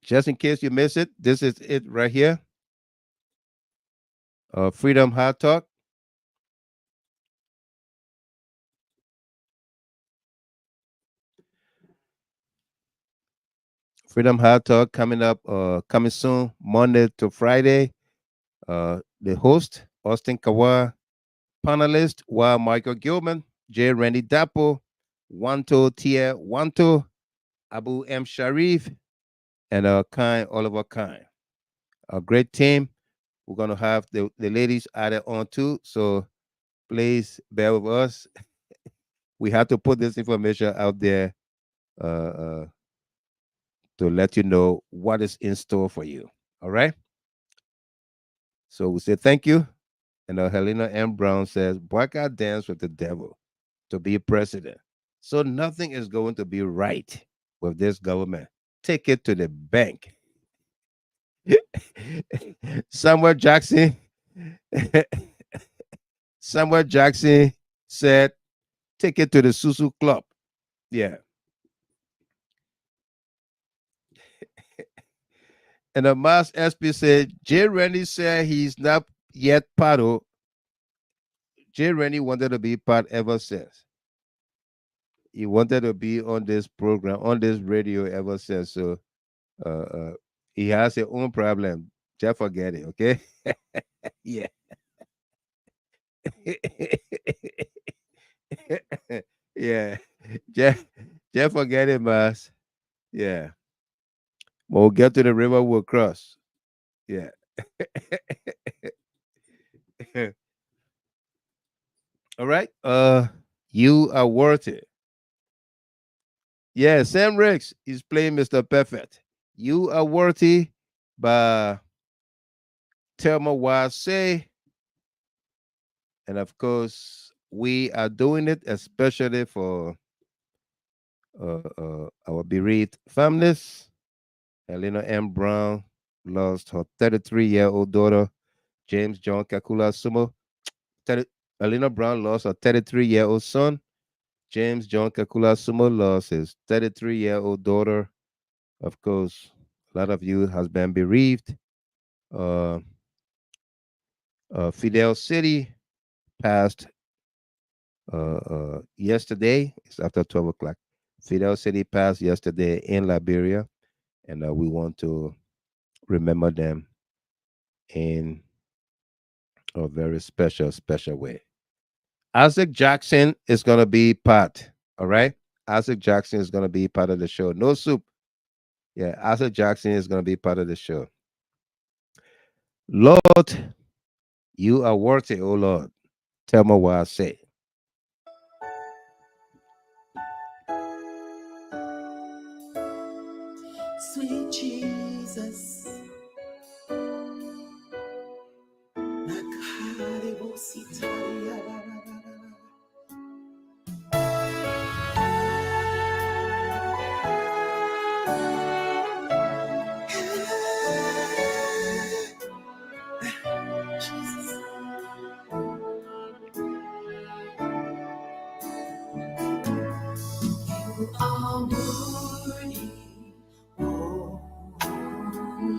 Just in case you miss it, this is it right here. Freedom Hard Talk. Freedom Hard Talk coming up, coming soon, Monday to Friday. The host, Austin Kawa, panelist, Michael Gilman, J. Randy Dapo, Wanto Tia Wanto, Abu M. Sharif, and Kind Oliver Kind. A great team. We're gonna have the ladies added on too. So please bear with us. We have to put this information out there uh, uh, to let you know what is in store for you. All right. So we say thank you. And Helena M. Brown says, "Black out dance with the devil to be president. So nothing is going to be right with this government. Take it to the bank." Samuel Jackson, Samuel Jackson said, "Take it to the Susu Club." Yeah. And the Mass SP said, Jay Rennie said he's not yet part of. Jay Rennie wanted to be part ever since. He wanted to be on this program, on this radio ever since. So uh, uh, he has his own problem. Just forget it, okay? Yeah. Yeah. Just, just forget it, Mas. Yeah. When we get to the river, we'll cross. Yeah. All right. You are worth it. Yeah, Sam Rex is playing Mr. Perfect. You are worthy by Thelma Wase. And of course, we are doing it especially for our bereaved families. Helena M. Brown lost her 33-year-old daughter, James John Kakula Sumo. 30 Helena Brown lost her 33-year-old son. James John Kakula Sumo lost his 33-year-old daughter. Of course, a lot of you has been bereaved. Uh, Fidel City passed yesterday. It's after 12 o'clock. Fidel City passed yesterday in Liberia, and we want to remember them in a very special, special way. Isaac Jackson is going to be part. All right. Isaac Jackson is going to be part of the show. No soup. Yeah. Isaac Jackson is going to be part of the show. Lord, you are worthy, oh Lord. Tell me what I say. Sweet Jesus, you are worthy, oh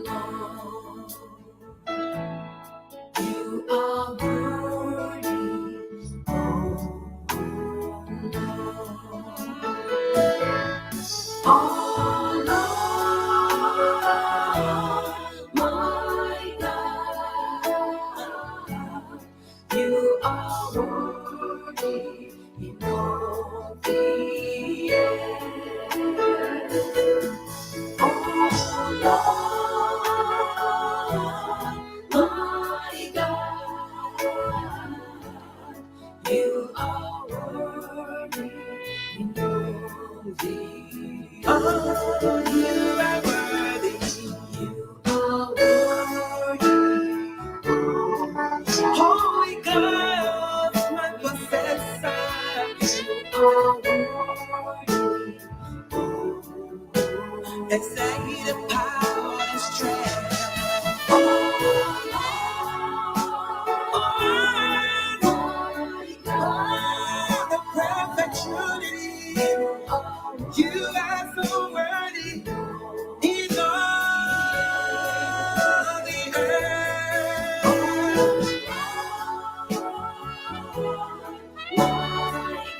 Lord. You are worthy, oh Lord. Oh Lord, my God, you are worthy in all the earth. Oh Lord, my God, you are worthy in all the oh, you are worthy. You are worthy. Holy God, my possessor. You are worthy. Executive power and strength. The perfect Trinity. You are so worthy in all the earth.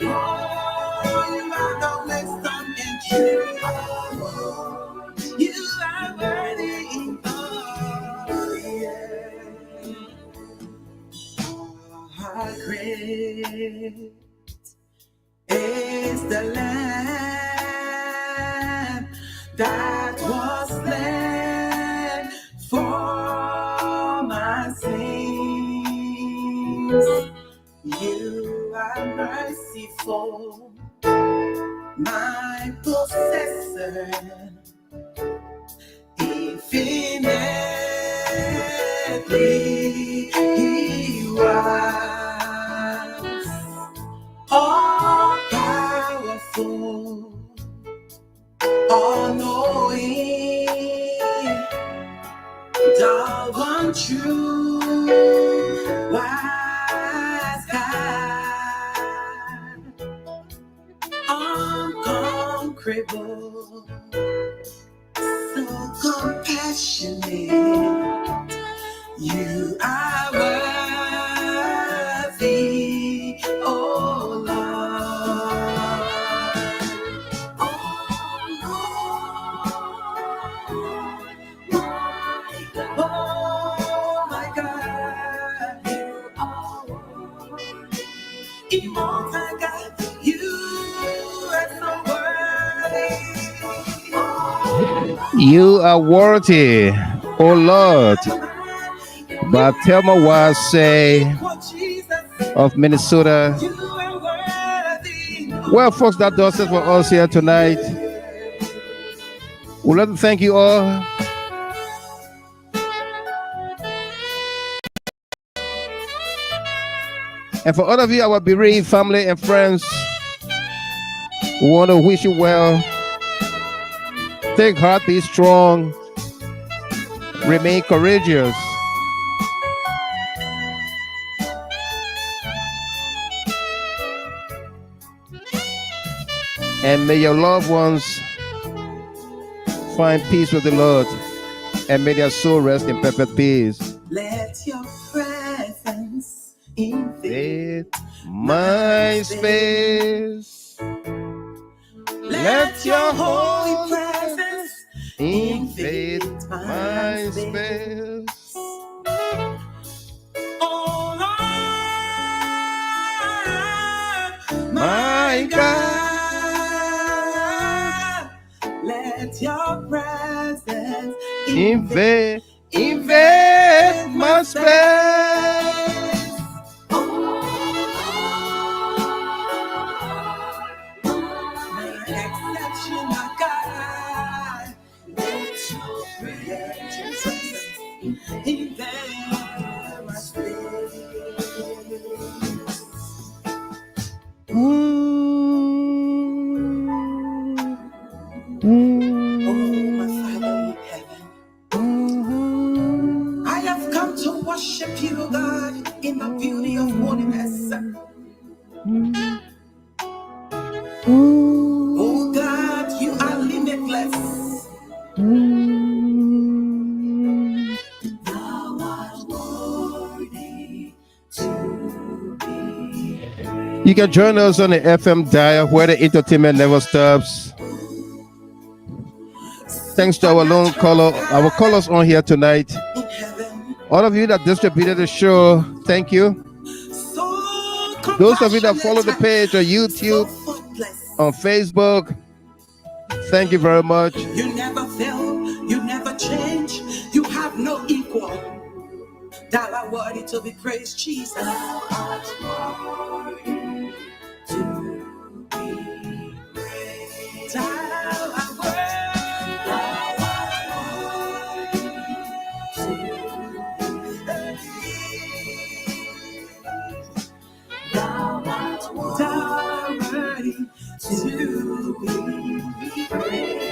You are the wisdom and truth. You are worthy in all the earth. How great is the Lamb that was slain for my sins. You are merciful, my possessor, infinitely he was all powerful, all knowing, the one true wise God, unconquerable, so compassionate. You are worthy, oh Lord. Oh my God, you are worthy. Immortal God, you are so worthy. You are worthy, oh Lord. But tell me what I say of Minnesota. Well, folks, that does it for us here tonight. We'd like to thank you all. And for all of you, our bereaved family and friends, we want to wish you well. Take heart, be strong, remain courageous. And may your loved ones find peace with the Lord, and may their soul rest in perfect peace. Let your presence invade my space. Let your holy presence invade my my space. Oh Lord, My God, let your presence invade my space. Exceptional God, let your presence invade my space. Oh, my Father in heaven, I have come to worship you, God, in the beauty of holiness. Oh God, you are limitless. Thou art worthy to be. You can join us on the FM dial where the entertainment level stops. Thanks to our lone caller, our callers on here tonight. All of you that distributed the show, thank you. Those of you that follow the page on YouTube, on Facebook, thank you very much. You never fail, you never change, you have no equal. Thou art worthy to be praised, Jesus. Thou art worthy to be praised. Thou art worthy to be praised. Thou art worthy to be praised.